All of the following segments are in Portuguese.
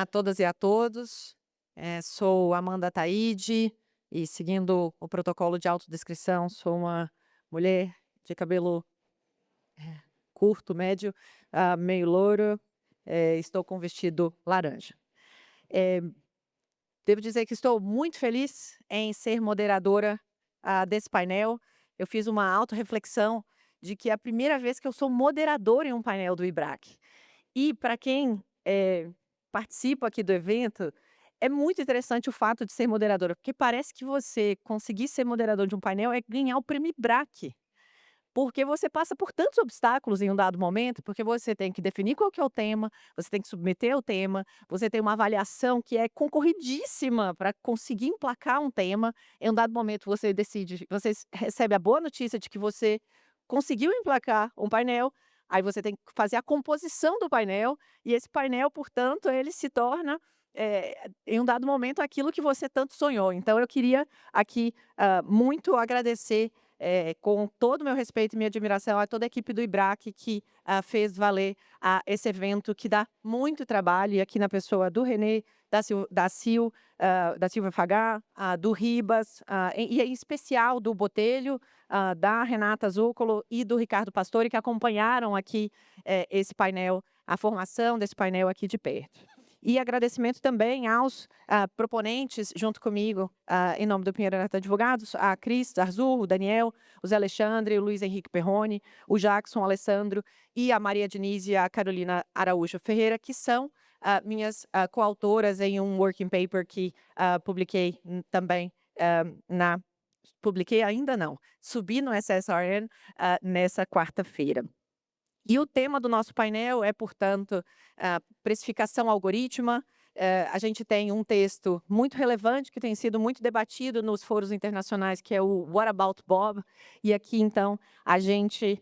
a todas e a todos. Sou Amanda Taide e, seguindo o protocolo de autodescrição, sou uma mulher de cabelo curto, médio, meio louro, estou com um vestido laranja. Eh, Devo dizer que estou muito feliz em ser moderadora, desse painel. Eu fiz uma autorreflexão de que é a primeira vez que eu sou moderadora em um painel do IBRAC. E para quem, participa aqui do evento, é muito interessante o fato de ser moderadora, porque parece que você conseguir ser moderador de um painel é ganhar o prêmio IBRAC, porque você passa por tantos obstáculos em um dado momento, porque você tem que definir qual que é o tema, você tem que submeter o tema, você tem uma avaliação que é concorridíssima para conseguir emplacar um tema. Em um dado momento você decide, você recebe a boa notícia de que você conseguiu emplacar um painel, aí você tem que fazer a composição do painel, e esse painel, portanto, ele se torna, em um dado momento, aquilo que você tanto sonhou. Então eu queria aqui, muito agradecer, com todo o meu respeito e minha admiração, a toda a equipe do IBRAC que, fez valer, esse evento que dá muito trabalho, e aqui na pessoa do Renê, da Silvia Fagá, do Ribas, e em especial do Botelho, da Renata Zúcolo e do Ricardo Pastore, que acompanharam aqui, esse painel, a formação desse painel aqui de perto. E agradecimento também aos, proponentes junto comigo, em nome do Pinheiro Neto Advogados, a Cris Arzur, o Daniel, o Zé Alexandre, o Luiz Henrique Perrone, o Jackson, o Alessandro e a Maria Diniz e a Carolina Araújo Ferreira, que são, minhas, coautoras em um working paper que, publiquei, também, na publiquei ainda não, subi no SSRN, nessa quarta-feira. E o tema do nosso painel é, portanto, precificação algorítmica. A gente tem um texto muito relevante que tem sido muito debatido nos foros internacionais, que é o What About Bob? E aqui, então, a gente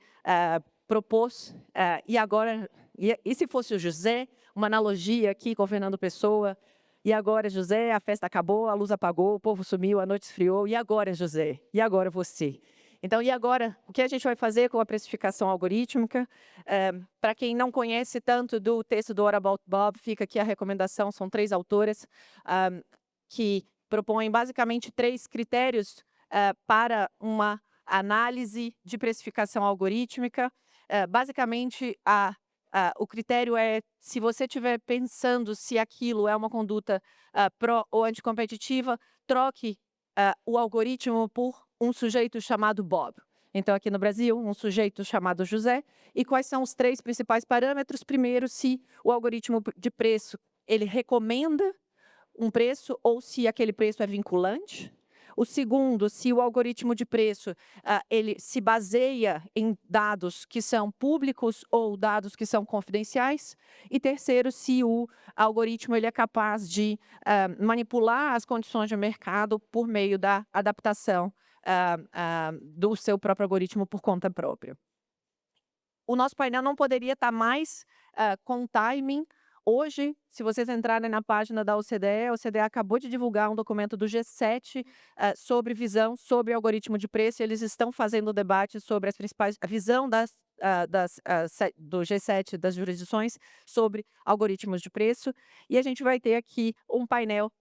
propôs, e agora, e se fosse o José, uma analogia aqui com o Fernando Pessoa, e agora, José, a festa acabou, a luz apagou, o povo sumiu, a noite esfriou, e agora, José? E agora você? Então, e agora, o que a gente vai fazer com a precificação algorítmica? Para quem não conhece tanto do texto do What About Bob, fica aqui a recomendação, são 3 autoras, que propõem basicamente 3 critérios, para uma análise de precificação algorítmica. Basicamente, o critério é, se você estiver pensando se aquilo é uma conduta, pró ou anticompetitiva, troque, o algoritmo por um sujeito chamado Bob. Então, aqui no Brasil, um sujeito chamado José. E quais são os 3 principais parâmetros? Primeiro, se o algoritmo de preço, ele recomenda um preço ou se aquele preço é vinculante. O segundo, se o algoritmo de preço, ele se baseia em dados que são públicos ou dados que são confidenciais. E terceiro, se o algoritmo ele é capaz de, manipular as condições de mercado por meio da adaptação, do seu próprio algoritmo por conta própria. O nosso painel não poderia estar mais, com timing. Hoje, se vocês entrarem na página da OCDE, a OCDE acabou de divulgar um documento do G7, sobre visão, sobre algoritmo de preço, e eles estão fazendo debate sobre as principais a visão do G7, das jurisdições, sobre algoritmos de preço. E a gente vai ter aqui um painel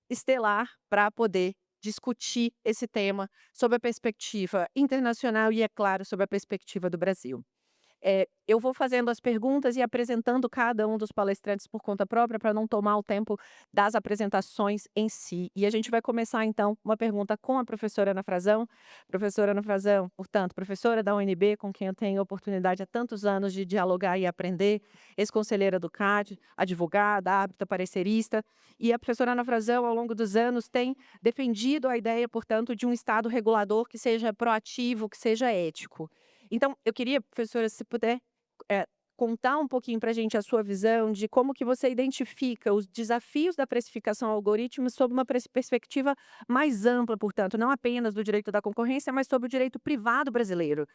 estelar para poder discutir esse tema sob a perspectiva internacional e, é claro, sob a perspectiva do Brasil. Eu vou fazendo as perguntas e apresentando cada um dos palestrantes por conta própria, para não tomar o tempo das apresentações em si. E a gente vai começar, então, uma pergunta com a professora Ana Frazão. Professora Ana Frazão, portanto, professora da UNB, com quem eu tenho a oportunidade há tantos anos de dialogar e aprender, ex-conselheira do CAD, advogada, árbitra, parecerista. E a professora Ana Frazão, ao longo dos anos, tem defendido a ideia, portanto, de um Estado regulador que seja proativo, que seja ético. Então, eu queria, professora, se puder, contar um pouquinho para a gente a sua visão de como que você identifica os desafios da precificação algoritmo sob uma perspectiva mais ampla, portanto, não apenas do direito da concorrência, mas sobre o direito privado brasileiro.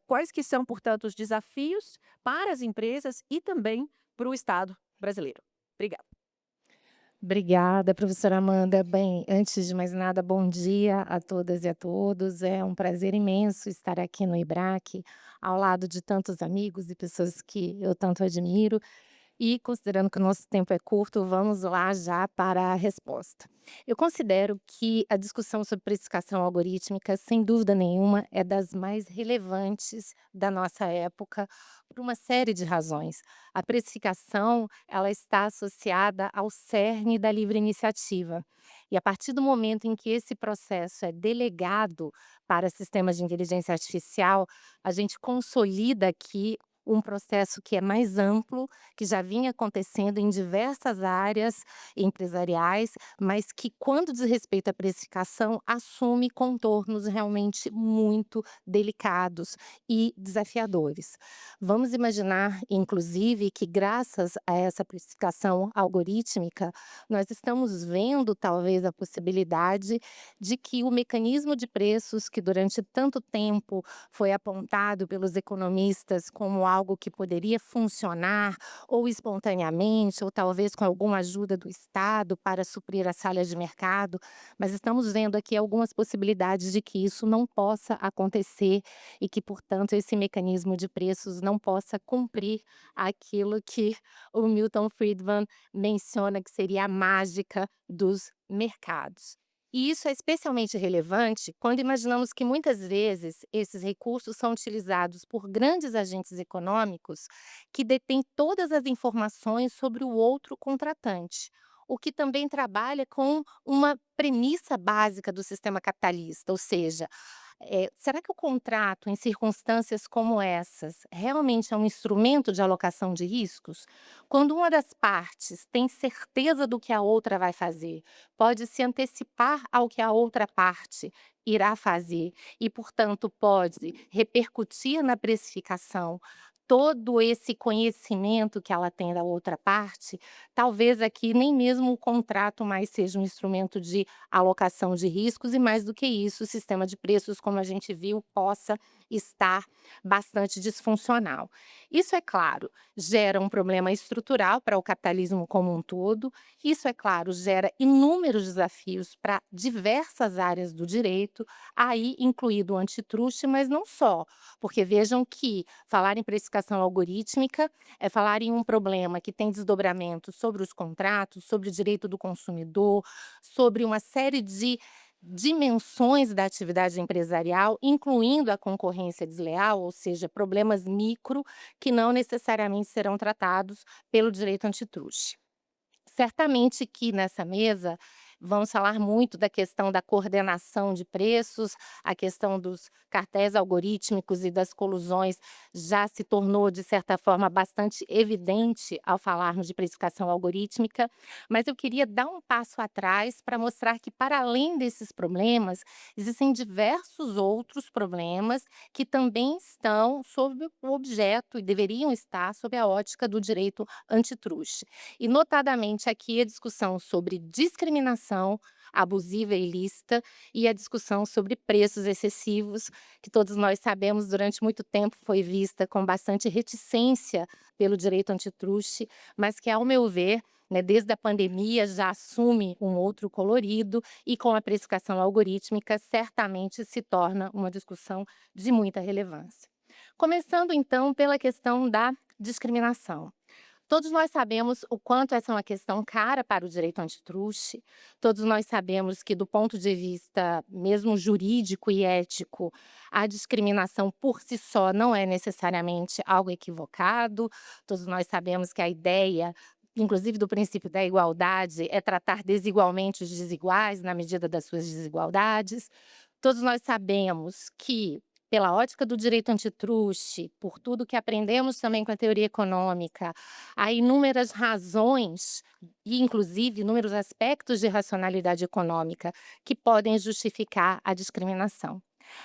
Quais que são, portanto, os desafios para as empresas e também para o Estado brasileiro? Obrigada. Obrigada, professora Amanda. Bem, antes de mais nada, bom dia a todas e a todos. É um prazer imenso estar aqui no IBRAC, ao lado de tantos amigos e pessoas que eu tanto admiro. E considerando que o nosso tempo é curto, vamos lá já para a resposta. Eu considero que a discussão sobre precificação algorítmica, sem dúvida nenhuma, é das mais relevantes da nossa época, por uma série de razões. A precificação, ela está associada ao cerne da livre iniciativa. E a partir do momento em que esse processo é delegado para sistemas de inteligência artificial, a gente consolida aqui um processo que é mais amplo, que já vinha acontecendo em diversas áreas empresariais, mas que, quando diz respeito à precificação, assume contornos realmente muito delicados e desafiadores. Vamos imaginar, inclusive, que graças a essa precificação algorítmica, nós estamos vendo talvez a possibilidade de que o mecanismo de preços que durante tanto tempo foi apontado pelos economistas como algo que poderia funcionar ou espontaneamente, ou talvez com alguma ajuda do Estado para suprir as falhas de mercado, mas estamos vendo aqui algumas possibilidades de que isso não possa acontecer e que, portanto, esse mecanismo de preços não possa cumprir aquilo que o Milton Friedman menciona que seria a mágica dos mercados. E isso é especialmente relevante quando imaginamos que muitas vezes esses recursos são utilizados por grandes agentes econômicos que detêm todas as informações sobre o outro contratante, o que também trabalha com uma premissa básica do sistema capitalista, ou seja, será que o contrato, em circunstâncias como essas, realmente é um instrumento de alocação de riscos? Quando uma das partes tem certeza do que a outra vai fazer, pode se antecipar ao que a outra parte irá fazer e, portanto, pode repercutir na precificação todo esse conhecimento que ela tem da outra parte, talvez aqui nem mesmo o contrato mais seja um instrumento de alocação de riscos e, mais do que isso, o sistema de preços, como a gente viu, possa estar bastante disfuncional. Isso, é claro, gera um problema estrutural para o capitalismo como um todo. Isso, é claro, gera inúmeros desafios para diversas áreas do direito, aí incluído o antitruste, mas não só, porque vejam que falar em precificação algorítmica é falar em um problema que tem desdobramento sobre os contratos, sobre o direito do consumidor, sobre uma série de dimensões da atividade empresarial, incluindo a concorrência desleal, ou seja, problemas micro que não necessariamente serão tratados pelo direito antitruste. Certamente que nessa mesa vamos falar muito da questão da coordenação de preços, a questão dos cartéis algorítmicos e das colusões já se tornou, de certa forma, bastante evidente ao falarmos de precificação algorítmica, mas eu queria dar um passo atrás para mostrar que, para além desses problemas, existem diversos outros problemas que também estão sob o objeto e deveriam estar sob a ótica do direito antitruste. E, notadamente, aqui a discussão sobre discriminação abusiva e ilícita e a discussão sobre preços excessivos, que todos nós sabemos durante muito tempo foi vista com bastante reticência pelo direito antitruste, mas que, ao meu ver, né, desde a pandemia já assume um outro colorido e, com a precificação algorítmica, certamente se torna uma discussão de muita relevância. Começando então pela questão da discriminação. Todos nós sabemos o quanto essa é uma questão cara para o direito antitruste. Todos nós sabemos que, do ponto de vista mesmo jurídico e ético, a discriminação por si só não é necessariamente algo equivocado. Todos nós sabemos que a ideia, inclusive do princípio da igualdade, é tratar desigualmente os desiguais na medida das suas desigualdades. Todos nós sabemos que, pela ótica do direito antitruste, por tudo que aprendemos também com a teoria econômica, há inúmeras razões e, inclusive, inúmeros aspectos de racionalidade econômica que podem justificar a discriminação.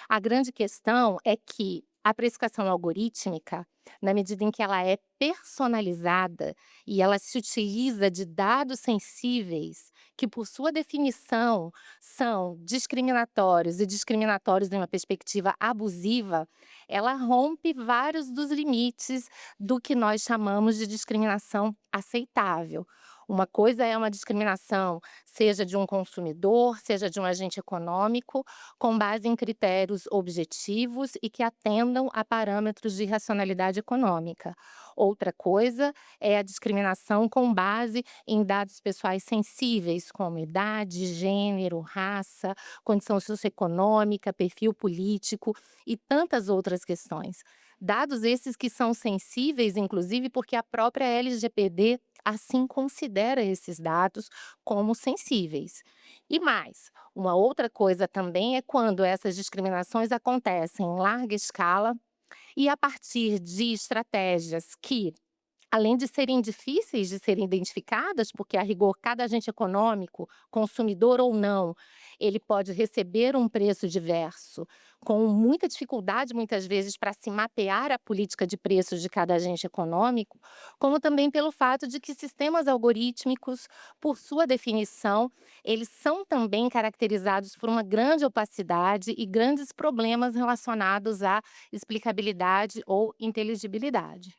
A grande questão é que a precificação algorítmica, na medida em que ela é personalizada e ela se utiliza de dados sensíveis, que por sua definição são discriminatórios e discriminatórios em uma perspectiva abusiva, ela rompe vários dos limites do que nós chamamos de discriminação aceitável. Uma coisa é uma discriminação, seja de um consumidor, seja de um agente econômico, com base em critérios objetivos e que atendam a parâmetros de racionalidade econômica. Outra coisa é a discriminação com base em dados pessoais sensíveis, como idade, gênero, raça, condição socioeconômica, perfil político e tantas outras questões. Dados esses que são sensíveis, inclusive, porque a própria LGPD assim considera esses dados como sensíveis. E mais, uma outra coisa também é quando essas discriminações acontecem em larga escala e a partir de estratégias que, além de serem difíceis de serem identificadas, porque a rigor cada agente econômico, consumidor ou não, ele pode receber um preço diverso, com muita dificuldade muitas vezes para se mapear a política de preços de cada agente econômico, como também pelo fato de que sistemas algorítmicos, por sua definição, eles são também caracterizados por uma grande opacidade e grandes problemas relacionados à explicabilidade ou inteligibilidade.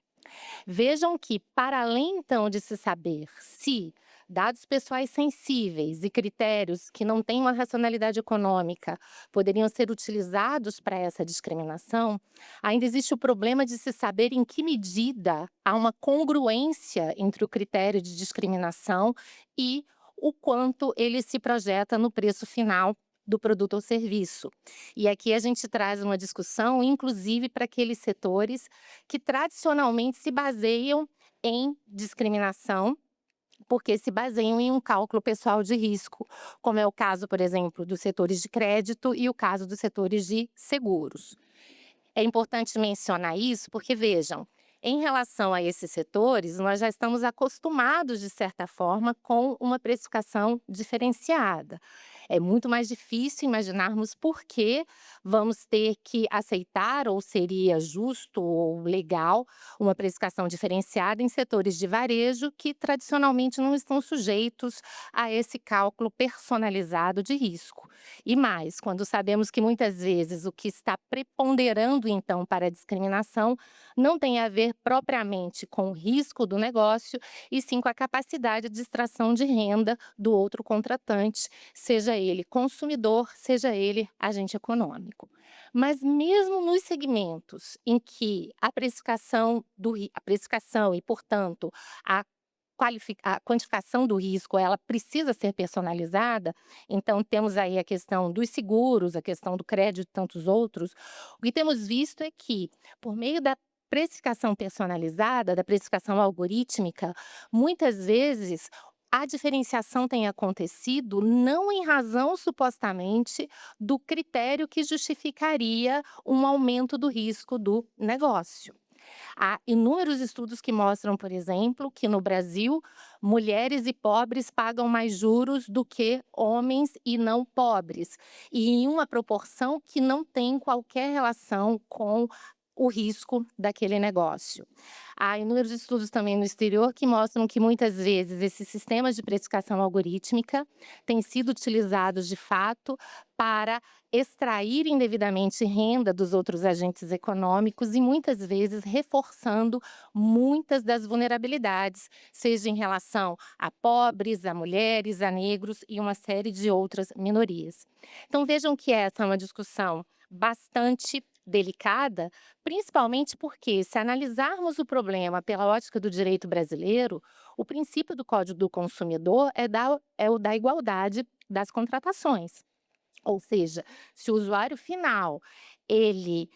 Vejam que, para além então de se saber se dados pessoais sensíveis e critérios que não têm uma racionalidade econômica poderiam ser utilizados para essa discriminação, ainda existe o problema de se saber em que medida há uma congruência entre o critério de discriminação e o quanto ele se projeta no preço final do produto ou serviço. E aqui a gente traz uma discussão, inclusive para aqueles setores que tradicionalmente se baseiam em discriminação, porque se baseiam em um cálculo pessoal de risco, como é o caso, por exemplo, dos setores de crédito e o caso dos setores de seguros. É importante mencionar isso porque, vejam, em relação a esses setores, nós já estamos acostumados, de certa forma, com uma precificação diferenciada. É muito mais difícil imaginarmos por que vamos ter que aceitar, ou seria justo ou legal, uma precificação diferenciada em setores de varejo que tradicionalmente não estão sujeitos a esse cálculo personalizado de risco. E mais, quando sabemos que muitas vezes o que está preponderando então para a discriminação não tem a ver propriamente com o risco do negócio, e sim com a capacidade de extração de renda do outro contratante, seja ele consumidor, seja ele agente econômico. Mas mesmo nos segmentos em que a precificação e, portanto, a a quantificação do risco, ela precisa ser personalizada, então temos aí a questão dos seguros, a questão do crédito e tantos outros. O que temos visto é que, por meio da precificação personalizada, da precificação algorítmica, muitas vezes a diferenciação tem acontecido não em razão, supostamente, do critério que justificaria um aumento do risco do negócio. Há inúmeros estudos que mostram, por exemplo, que no Brasil, mulheres e pobres pagam mais juros do que homens e não pobres, e em uma proporção que não tem qualquer relação com o risco daquele negócio. Há inúmeros estudos também no exterior que mostram que muitas vezes esses sistemas de precificação algorítmica têm sido utilizados de fato para extrair indevidamente renda dos outros agentes econômicos e muitas vezes reforçando muitas das vulnerabilidades, seja em relação a pobres, a mulheres, a negros e uma série de outras minorias. Então vejam que essa é uma discussão bastante delicada, principalmente porque, se analisarmos o problema pela ótica do direito brasileiro, o princípio do Código do Consumidor é o da igualdade das contratações. Ou seja, se o usuário final, ele,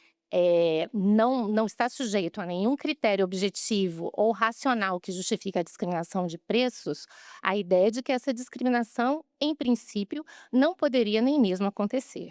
não está sujeito a nenhum critério objetivo ou racional que justifique a discriminação de preços, a ideia é de que essa discriminação, em princípio, não poderia nem mesmo acontecer.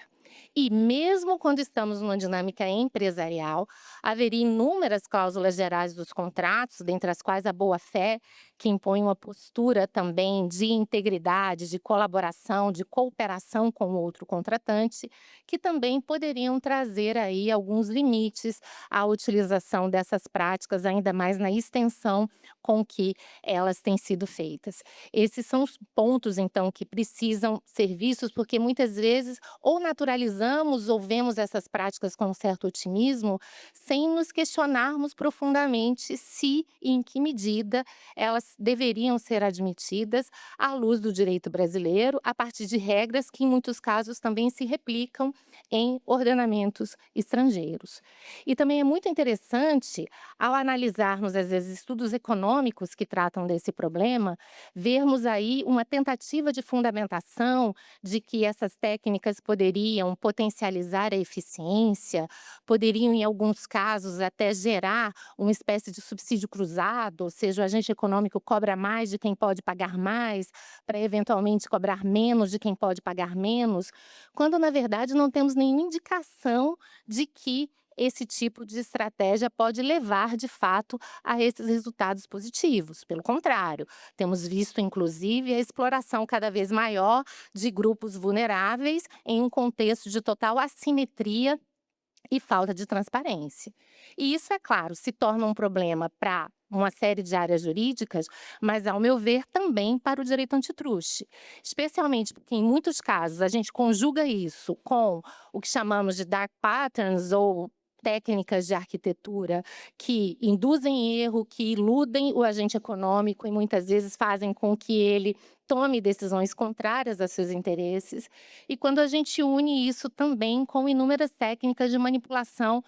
E mesmo quando estamos numa dinâmica empresarial, haveria inúmeras cláusulas gerais dos contratos, dentre as quais a boa-fé, que impõe uma postura também de integridade, de colaboração, de cooperação com o outro contratante, que também poderiam trazer aí alguns limites à utilização dessas práticas, ainda mais na extensão com que elas têm sido feitas. Esses são os pontos, então, que precisam ser vistos, porque muitas vezes ou analisamos ou vemos essas práticas com um certo otimismo, sem nos questionarmos profundamente se e em que medida elas deveriam ser admitidas à luz do direito brasileiro, a partir de regras que, em muitos casos, também se replicam em ordenamentos estrangeiros. E também é muito interessante, ao analisarmos, às vezes, estudos econômicos que tratam desse problema, vermos aí uma tentativa de fundamentação de que essas técnicas poderiam potencializar a eficiência, poderiam, em alguns casos, até gerar uma espécie de subsídio cruzado, ou seja, o agente econômico cobra mais de quem pode pagar mais, para eventualmente cobrar menos de quem pode pagar menos, quando na verdade não temos nenhuma indicação de que esse tipo de estratégia pode levar, de fato, a esses resultados positivos. Pelo contrário, temos visto, inclusive, a exploração cada vez maior de grupos vulneráveis em um contexto de total assimetria e falta de transparência. E isso, é claro, se torna um problema para uma série de áreas jurídicas, mas, ao meu ver, também para o direito antitruste. Especialmente porque, em muitos casos, a gente conjuga isso com o que chamamos de dark patterns ou técnicas de arquitetura que induzem erro, que iludem o agente econômico e muitas vezes fazem com que ele tome decisões contrárias a seus interesses. E quando a gente une isso também com inúmeras técnicas de manipulação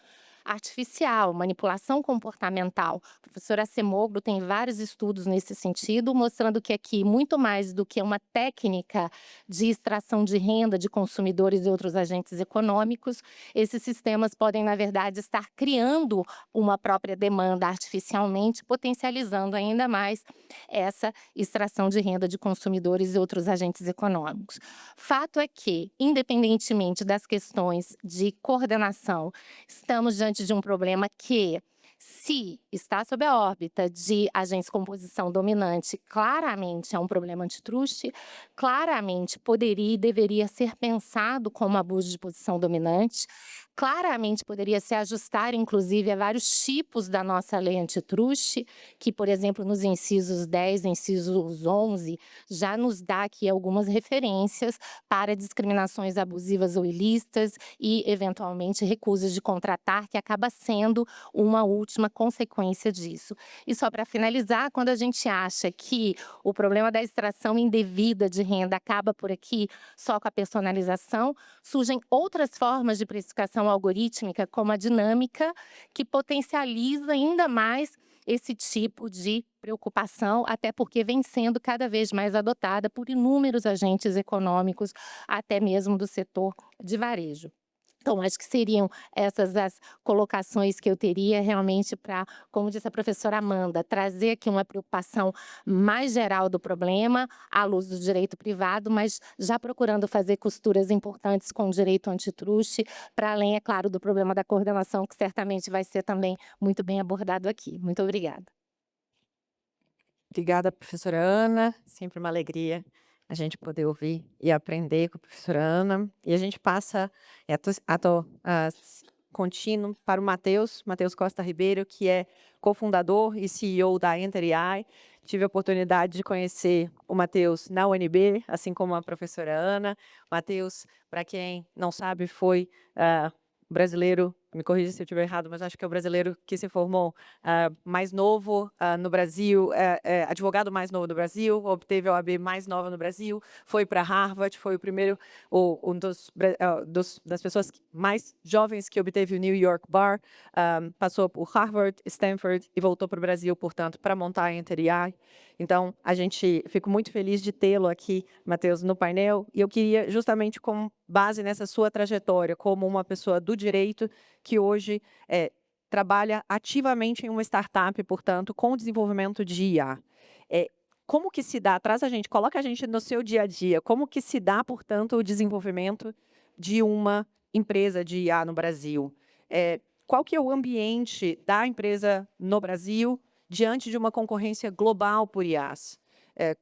artificial, manipulação comportamental. O professor Acemoglu tem vários estudos nesse sentido, mostrando que aqui, muito mais do que uma técnica de extração de renda de consumidores e outros agentes econômicos, esses sistemas podem, na verdade, estar criando uma própria demanda artificialmente, potencializando ainda mais essa extração de renda de consumidores e outros agentes econômicos. Fato é que, independentemente das questões de coordenação, estamos diante de um problema que, se está sob a órbita de agentes com posição dominante, claramente é um problema antitruste, claramente poderia e deveria ser pensado como abuso de posição dominante, claramente poderia se ajustar, inclusive, a vários tipos da nossa lei antitruste, que, por exemplo, nos incisos 10 e incisos 11, já nos dá aqui algumas referências para discriminações abusivas ou ilícitas e, eventualmente, recusas de contratar, que acaba sendo uma última consequência disso. E só para finalizar, quando a gente acha que o problema da extração indevida de renda acaba por aqui, só com a personalização, surgem outras formas de precificação algorítmica, como a dinâmica, que potencializa ainda mais esse tipo de preocupação, até porque vem sendo cada vez mais adotada por inúmeros agentes econômicos, até mesmo do setor de varejo. Então, acho que seriam essas as colocações que eu teria realmente para, como disse a professora Amanda, trazer aqui uma preocupação mais geral do problema, à luz do direito privado, mas já procurando fazer costuras importantes com o direito antitruste, para além, é claro, do problema da coordenação, que certamente vai ser também muito bem abordado aqui. Muito obrigada. Obrigada, professora Ana. Sempre uma alegria a gente poder ouvir e aprender com a professora Ana. E a gente passa contínuo para o Matheus Costa Ribeiro, que é cofundador e CEO da Enter AI. Tive a oportunidade de conhecer o Matheus na UNB, assim como a professora Ana. Matheus, para quem não sabe, foi brasileiro, me corrija se eu estiver errado, mas acho que é o brasileiro que se formou mais novo no Brasil, advogado mais novo do Brasil, obteve a OAB mais nova no Brasil, foi para Harvard, foi o primeiro, um das pessoas mais jovens que obteve o New York Bar, passou por Harvard, Stanford e voltou para o Brasil, portanto, para montar a Enter AI. Então, fico muito feliz de tê-lo aqui, Matheus, no painel, e eu queria, justamente com base nessa sua trajetória, como uma pessoa do direito, que hoje trabalha ativamente em uma startup, portanto, com o desenvolvimento de IA. Como que se dá, coloca a gente no seu dia a dia, como que se dá, portanto, o desenvolvimento de uma empresa de IA no Brasil? Qual que é o ambiente da empresa no Brasil diante de uma concorrência global por IAs?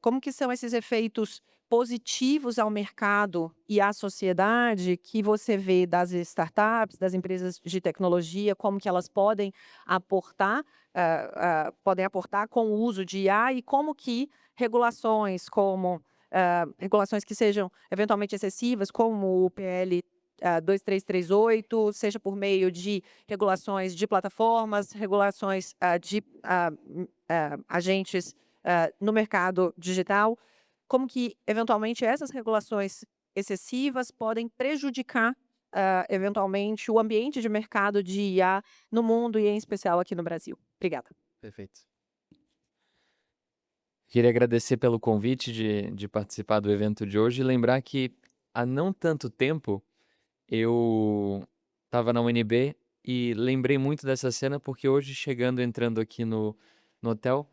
Como que são esses efeitos positivos ao mercado e à sociedade que você vê das startups, das empresas de tecnologia, como que elas podem aportar com o uso de IA e como que regulações que sejam eventualmente excessivas, como o PL 2338, seja por meio de regulações de plataformas, regulações de agentes no mercado digital, como que, eventualmente, essas regulações excessivas podem prejudicar, eventualmente, o ambiente de mercado de IA no mundo e, em especial, aqui no Brasil. Obrigada. Perfeito. Queria agradecer pelo convite de participar do evento de hoje e lembrar que há não tanto tempo eu estava na UNB e lembrei muito dessa cena porque hoje, entrando aqui no hotel,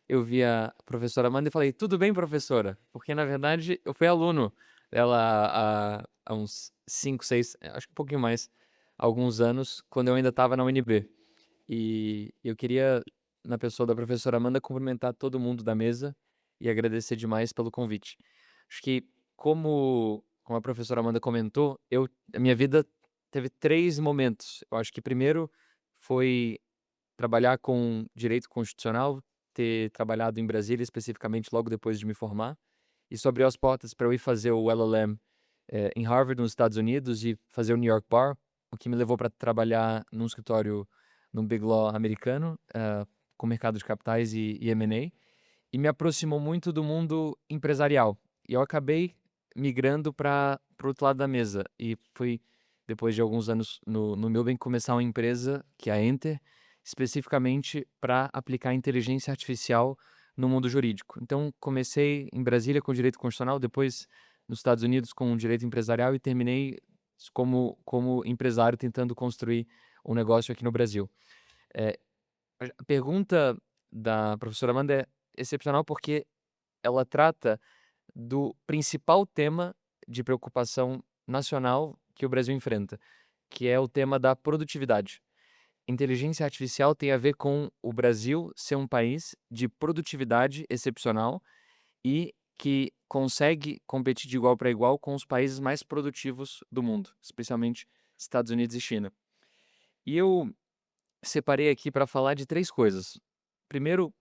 eu vi a professora Amanda e falei, tudo bem, professora? Porque, na verdade, eu fui aluno dela há uns 5, 6, acho que um pouquinho mais, alguns anos, quando eu ainda estava na UNB. E eu queria, na pessoa da professora Amanda, cumprimentar todo mundo da mesa e agradecer demais pelo convite. Acho que, como a professora Amanda comentou, a minha vida teve 3 momentos. Eu acho que primeiro foi trabalhar com direito constitucional, ter trabalhado em Brasília, especificamente logo depois de me formar. Isso abriu as portas para eu ir fazer o LLM em Harvard, nos Estados Unidos, e fazer o New York Bar, o que me levou para trabalhar num escritório, num Big Law americano, com mercado de capitais e M&A, e me aproximou muito do mundo empresarial. E eu acabei migrando para o outro lado da mesa. E fui, depois de alguns anos no Milben, começar uma empresa, que é a Enter, especificamente para aplicar inteligência artificial no mundo jurídico. Então, comecei em Brasília com direito constitucional, depois nos Estados Unidos com direito empresarial e terminei como empresário tentando construir um negócio aqui no Brasil. É, a pergunta da professora Amanda é excepcional porque ela trata do principal tema de preocupação nacional que o Brasil enfrenta, que é o tema da produtividade. Inteligência artificial tem a ver com o Brasil ser um país de produtividade excepcional e que consegue competir de igual para igual com os países mais produtivos do mundo, especialmente Estados Unidos e China. E eu separei aqui para falar de 3 coisas. Primeiro,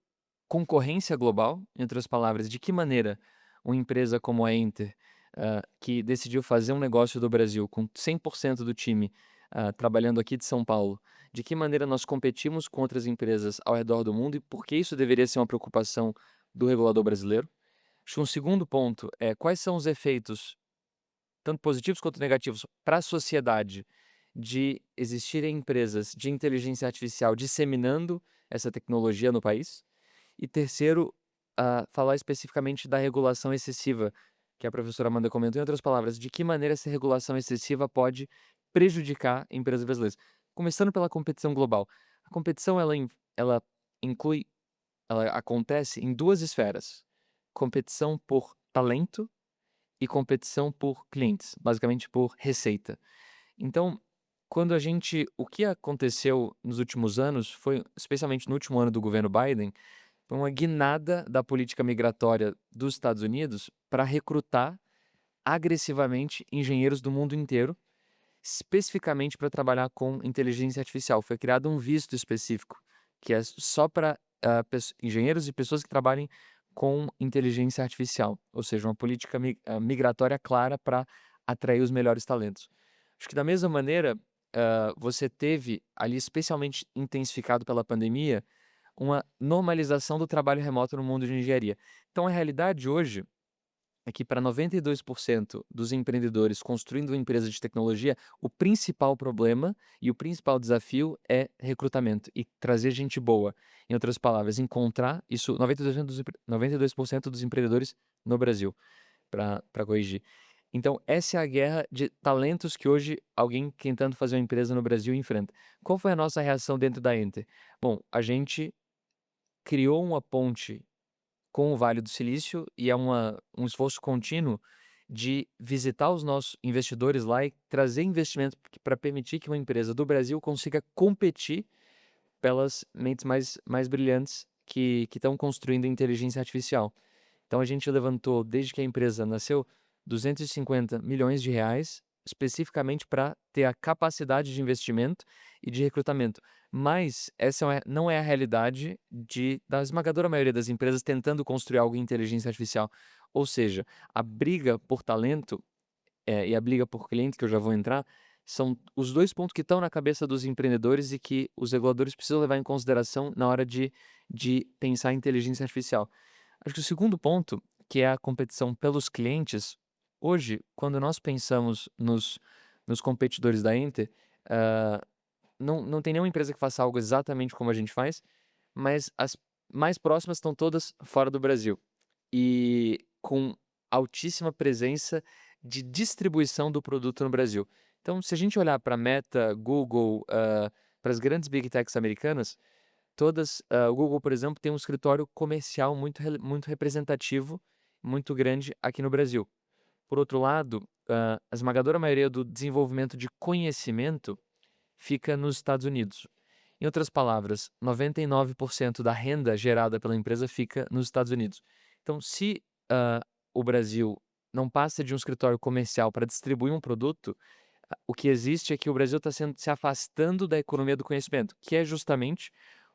concorrência global, em outras palavras, de que maneira uma empresa como a Enter, que decidiu fazer um negócio do Brasil com 100% do time trabalhando aqui de São Paulo, de que maneira nós competimos com outras empresas ao redor do mundo e por que isso deveria ser uma preocupação do regulador brasileiro. Acho que um segundo ponto é quais são os efeitos, tanto positivos quanto negativos, para a sociedade de existirem empresas de inteligência artificial disseminando essa tecnologia no país. E terceiro, falar especificamente da regulação excessiva, que a professora Amanda comentou. Em outras palavras, de que maneira essa regulação excessiva pode prejudicar empresas brasileiras. Começando pela competição global. A competição, ela inclui, ela acontece em 2 esferas: competição por talento e competição por clientes, basicamente por receita. Então, o que aconteceu nos últimos anos foi, especialmente no último ano do governo Biden, foi uma guinada da política migratória dos Estados Unidos para recrutar agressivamente engenheiros do mundo inteiro, especificamente para trabalhar com inteligência artificial. Foi criado um visto específico, que é só para engenheiros e pessoas que trabalhem com inteligência artificial, ou seja, uma política migratória clara para atrair os melhores talentos. Acho que da mesma maneira, você teve ali, especialmente intensificado pela pandemia, uma normalização do trabalho remoto no mundo de engenharia. Então, a realidade hoje é que para 92% dos empreendedores construindo uma empresa de tecnologia, o principal problema e o principal desafio é recrutamento e trazer gente boa. Em outras palavras, encontrar isso, 92% dos empreendedores no Brasil, para corrigir. Então, essa é a guerra de talentos que hoje alguém tentando fazer uma empresa no Brasil enfrenta. Qual foi a nossa reação dentro da Enter? Bom, a gente criou uma ponte com o Vale do Silício e é um esforço contínuo de visitar os nossos investidores lá e trazer investimento para permitir que uma empresa do Brasil consiga competir pelas mentes mais brilhantes que estão construindo inteligência artificial. Então a gente levantou, desde que a empresa nasceu, 250 milhões de reais especificamente para ter a capacidade de investimento e de recrutamento. Mas essa não é a realidade da esmagadora maioria das empresas tentando construir algo em inteligência artificial. Ou seja, a briga por talento e a briga por cliente, que eu já vou entrar, são os 2 pontos que estão na cabeça dos empreendedores e que os reguladores precisam levar em consideração na hora de pensar em inteligência artificial. Acho que o segundo ponto, que é a competição pelos clientes, hoje, quando nós pensamos nos competidores da Enter, ah, não tem nenhuma empresa que faça algo exatamente como a gente faz, mas as mais próximas estão todas fora do Brasil e com altíssima presença de distribuição do produto no Brasil. Então, se a gente olhar para Meta, Google, para as grandes Big Techs americanas, todas, o Google, por exemplo, tem um escritório comercial muito representativo, muito grande aqui no Brasil. Por outro lado, a esmagadora maioria do desenvolvimento de conhecimento fica nos Estados Unidos. Em outras palavras, 99% da renda gerada pela empresa fica nos Estados Unidos. Então, se o Brasil não passa de um escritório comercial para distribuir um produto, o que existe é que o Brasil está se afastando da economia do conhecimento, que é justamente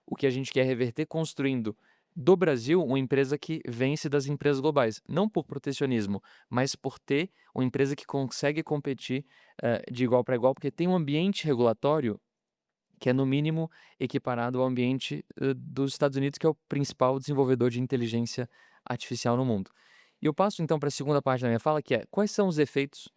o que a gente quer reverter construindo do Brasil uma empresa que vence das empresas globais. Não por protecionismo, mas por ter uma empresa que consegue competir de igual para igual, porque tem um ambiente regulatório que é, no mínimo, equiparado ao ambiente dos Estados Unidos, que é o principal desenvolvedor de inteligência artificial no mundo. E eu passo, então, para a segunda parte da minha fala, que é quais são os efeitos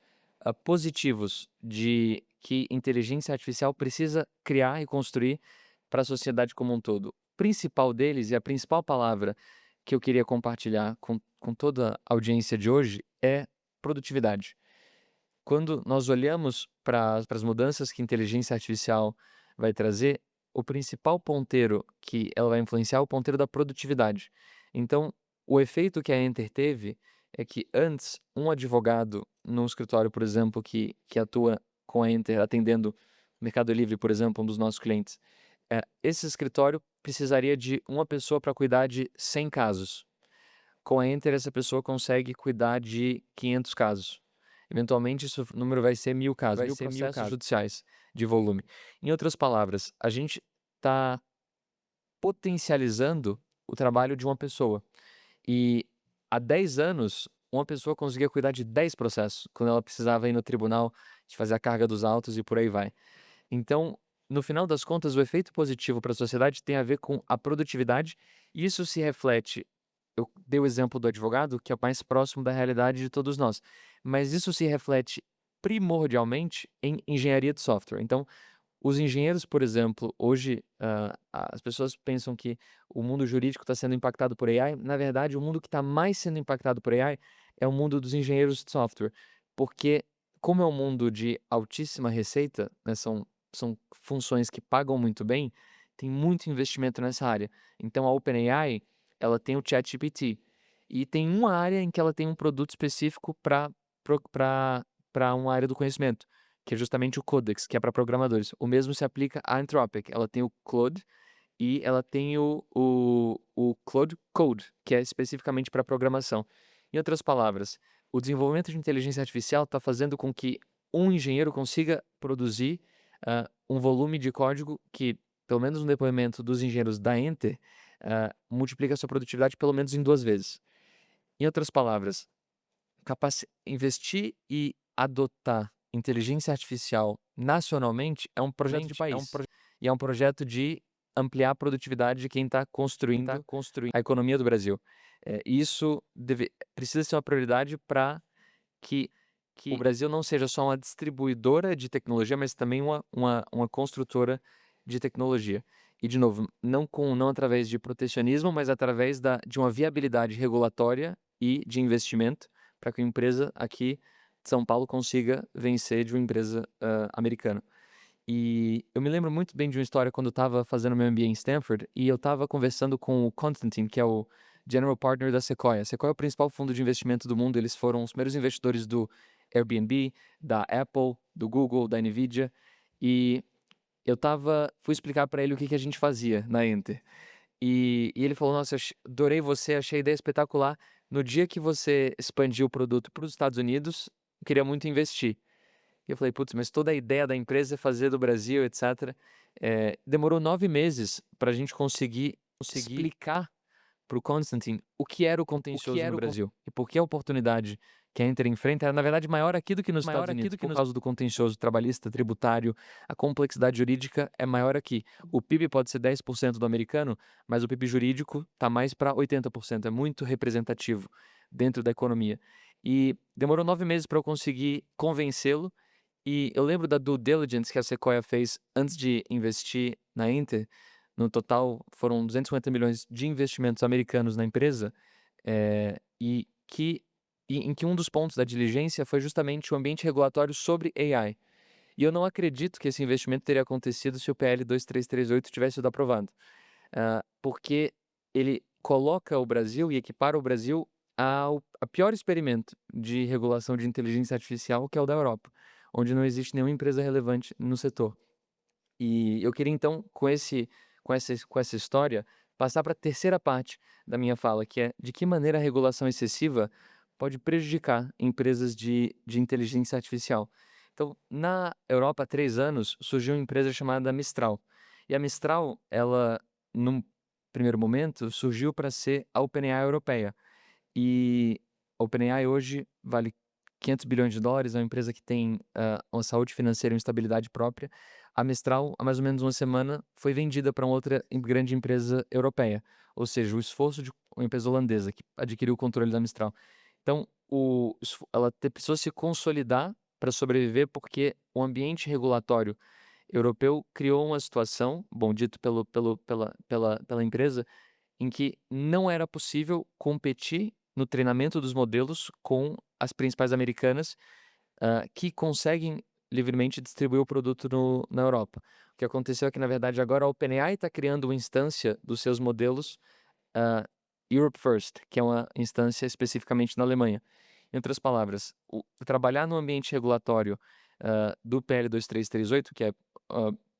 positivos de que inteligência artificial precisa criar e construir para a sociedade como um todo. O principal deles, e a principal palavra que eu queria compartilhar com toda a audiência de hoje, é produtividade. Quando nós olhamos para as mudanças que a inteligência artificial vai trazer, o principal ponteiro que ela vai influenciar é o ponteiro da produtividade. Então, o efeito que a Enter teve é que antes, um advogado num escritório, por exemplo, que atua com a Enter atendendo o Mercado Livre, por exemplo, um dos nossos clientes, esse escritório precisaria de uma pessoa para cuidar de 100 casos. Com a Enter, essa pessoa consegue cuidar de 500 casos. Eventualmente, esse número vai ser 1.000 casos, Vai 1.000 ser 1000 processos casos. judiciais de volume. Em outras palavras, a gente está potencializando o trabalho de uma pessoa. E há 10 anos, uma pessoa conseguia cuidar de 10 processos, quando ela precisava ir no tribunal, de fazer a carga dos autos e por aí vai. Então, no final das contas, o efeito positivo para a sociedade tem a ver com a produtividade, e isso se reflete. Eu dei o exemplo do advogado, que é o mais próximo da realidade de todos nós, mas isso se reflete primordialmente em engenharia de software. Então, os engenheiros, por exemplo, hoje, as pessoas pensam que o mundo jurídico está sendo impactado por AI. Na verdade, o mundo que está mais sendo impactado por AI é o mundo dos engenheiros de software, porque como é um mundo de altíssima receita, né, são funções que pagam muito bem, tem muito investimento nessa área. Então, a OpenAI, ela tem o ChatGPT e tem uma área em que ela tem um produto específico para uma área do conhecimento, que é justamente o Codex, que é para programadores. O mesmo se aplica à Anthropic. Ela tem o Claude e ela tem o Claude Code, que é especificamente para programação. Em outras palavras, o desenvolvimento de inteligência artificial está fazendo com que um engenheiro consiga produzir um volume de código que, pelo menos no depoimento dos engenheiros da Enter, multiplica a sua produtividade pelo menos em 2 vezes. Em outras palavras, investir e adotar inteligência artificial nacionalmente é um projeto de país. E é um projeto de ampliar a produtividade de quem está construindo a economia do Brasil. Isso precisa ser uma prioridade para que o Brasil não seja só uma distribuidora de tecnologia, mas também uma construtora de tecnologia. E, de novo, não através de protecionismo, mas através de uma viabilidade regulatória e de investimento para que a empresa aqui de São Paulo consiga vencer de uma empresa americana. E eu me lembro muito bem de uma história quando eu estava fazendo meu MBA em Stanford e eu estava conversando com o Constantine, que é o General Partner da Sequoia. A Sequoia é o principal fundo de investimento do mundo. Eles foram os primeiros investidores do Airbnb, da Apple, do Google, da Nvidia. E fui explicar para ele o que a gente fazia na Enter. E ele falou: Nossa, eu adorei você, achei a ideia espetacular. No dia que você expandiu o produto para os Estados Unidos, eu queria muito investir. E eu falei: Putz, mas toda a ideia da empresa é fazer do Brasil, etc. Demorou 9 meses para a gente conseguir explicar o Constantine o que era o contencioso no Brasil e por que a oportunidade que a Inter enfrenta era, na verdade, maior aqui do que nos Estados Unidos, por causa do contencioso trabalhista, tributário, a complexidade jurídica é maior aqui. O PIB pode ser 10% do americano, mas o PIB jurídico está mais para 80%, é muito representativo dentro da economia. E demorou 9 meses para eu conseguir convencê-lo, e eu lembro da due diligence que a Sequoia fez antes de investir na Inter. No total, foram 250 milhões de investimentos americanos na empresa, e em que um dos pontos da diligência foi justamente o ambiente regulatório sobre AI. E eu não acredito que esse investimento teria acontecido se o PL 2338 tivesse sido aprovado, porque ele coloca o Brasil e equipara o Brasil a pior experimento de regulação de inteligência artificial, que é o da Europa, onde não existe nenhuma empresa relevante no setor. E eu queria então, com essa história, passar para a terceira parte da minha fala, que é de que maneira a regulação excessiva pode prejudicar empresas de inteligência artificial. Então, na Europa, há 3 anos, surgiu uma empresa chamada Mistral. E a Mistral, ela, num primeiro momento, surgiu para ser a OpenAI europeia. E a OpenAI hoje vale US$ 500 bilhões, é uma empresa que tem uma saúde financeira e uma estabilidade própria. A Mistral, há mais ou menos uma semana, foi vendida para uma outra grande empresa europeia. Ou seja, o esforço de uma empresa holandesa que adquiriu o controle da Mistral. Então, ela precisou se consolidar para sobreviver porque o ambiente regulatório europeu criou uma situação, bom, dito pela empresa, em que não era possível competir no treinamento dos modelos com as principais americanas, que conseguem livremente distribuir o produto na Europa. O que aconteceu é que, na verdade, agora a OpenAI está criando uma instância dos seus modelos, Europe First, que é uma instância especificamente na Alemanha. Em outras palavras, trabalhar no ambiente regulatório do PL 2338, que é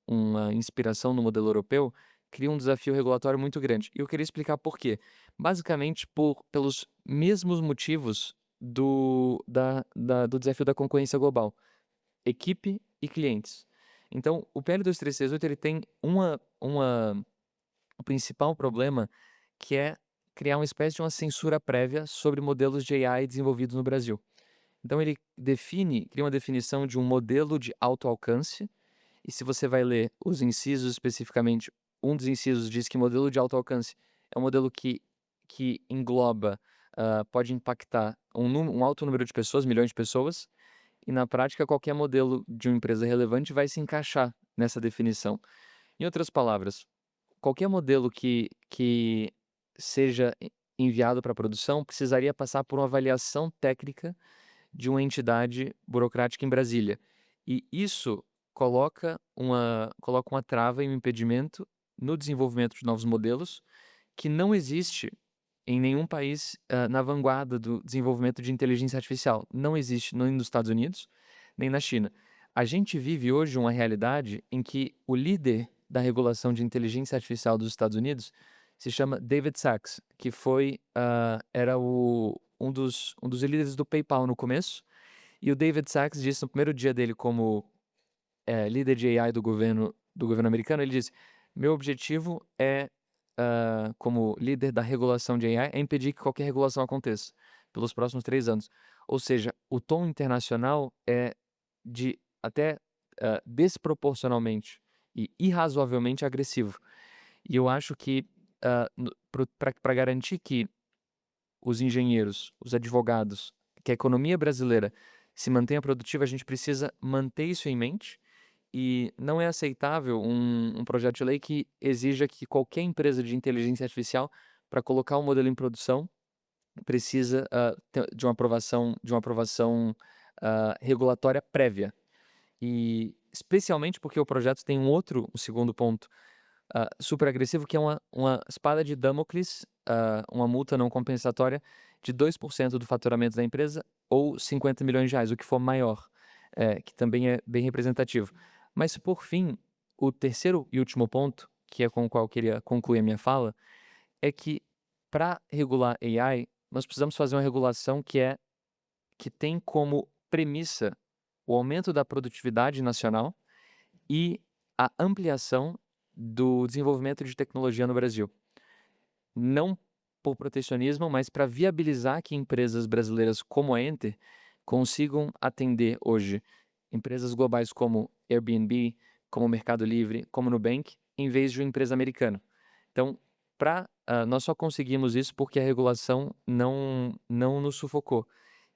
uma inspiração no modelo europeu, cria um desafio regulatório muito grande. E eu queria explicar por quê. Basicamente, pelos mesmos motivos do desafio da concorrência global: equipe e clientes. Então, o PL 2338 ele tem o principal problema, que é criar uma espécie de uma censura prévia sobre modelos de AI desenvolvidos no Brasil. Então, ele cria uma definição de um modelo de alto alcance, e se você vai ler os incisos especificamente, um dos incisos diz que modelo de alto alcance é um modelo que engloba, pode impactar um alto número de pessoas, milhões de pessoas, e na prática qualquer modelo de uma empresa relevante vai se encaixar nessa definição. Em outras palavras, qualquer modelo que seja enviado para produção precisaria passar por uma avaliação técnica de uma entidade burocrática em Brasília. E isso coloca uma trava e um impedimento no desenvolvimento de novos modelos que não existe em nenhum país na vanguarda do desenvolvimento de inteligência artificial. Não existe nem nos Estados Unidos, nem na China. A gente vive hoje uma realidade em que o líder da regulação de inteligência artificial dos Estados Unidos se chama David Sacks, que era um dos líderes do PayPal no começo. E o David Sacks disse no primeiro dia dele como líder de AI do governo americano, ele disse: meu objetivo como líder da regulação de AI, é impedir que qualquer regulação aconteça pelos próximos 3 anos. Ou seja, o tom internacional é de até desproporcionalmente e irrazoavelmente agressivo. E eu acho que para garantir que os engenheiros, os advogados, que a economia brasileira se mantenha produtiva, a gente precisa manter isso em mente. E não é aceitável um projeto de lei que exija que qualquer empresa de inteligência artificial, para colocar um modelo em produção, precisa de uma aprovação regulatória prévia. E especialmente porque o projeto tem um segundo ponto super agressivo, que é uma espada de Damocles, uma multa não compensatória de 2% do faturamento da empresa ou R$ 50 milhões, o que for maior, que também é bem representativo. Mas, por fim, o terceiro e último ponto, que é com o qual eu queria concluir a minha fala, é que para regular AI, nós precisamos fazer uma regulação que tem como premissa o aumento da produtividade nacional e a ampliação do desenvolvimento de tecnologia no Brasil. Não por protecionismo, mas para viabilizar que empresas brasileiras como a Enter consigam atender hoje empresas globais como Airbnb, como Mercado Livre, como Nubank, em vez de uma empresa americana. Então, nós só conseguimos isso porque a regulação não nos sufocou.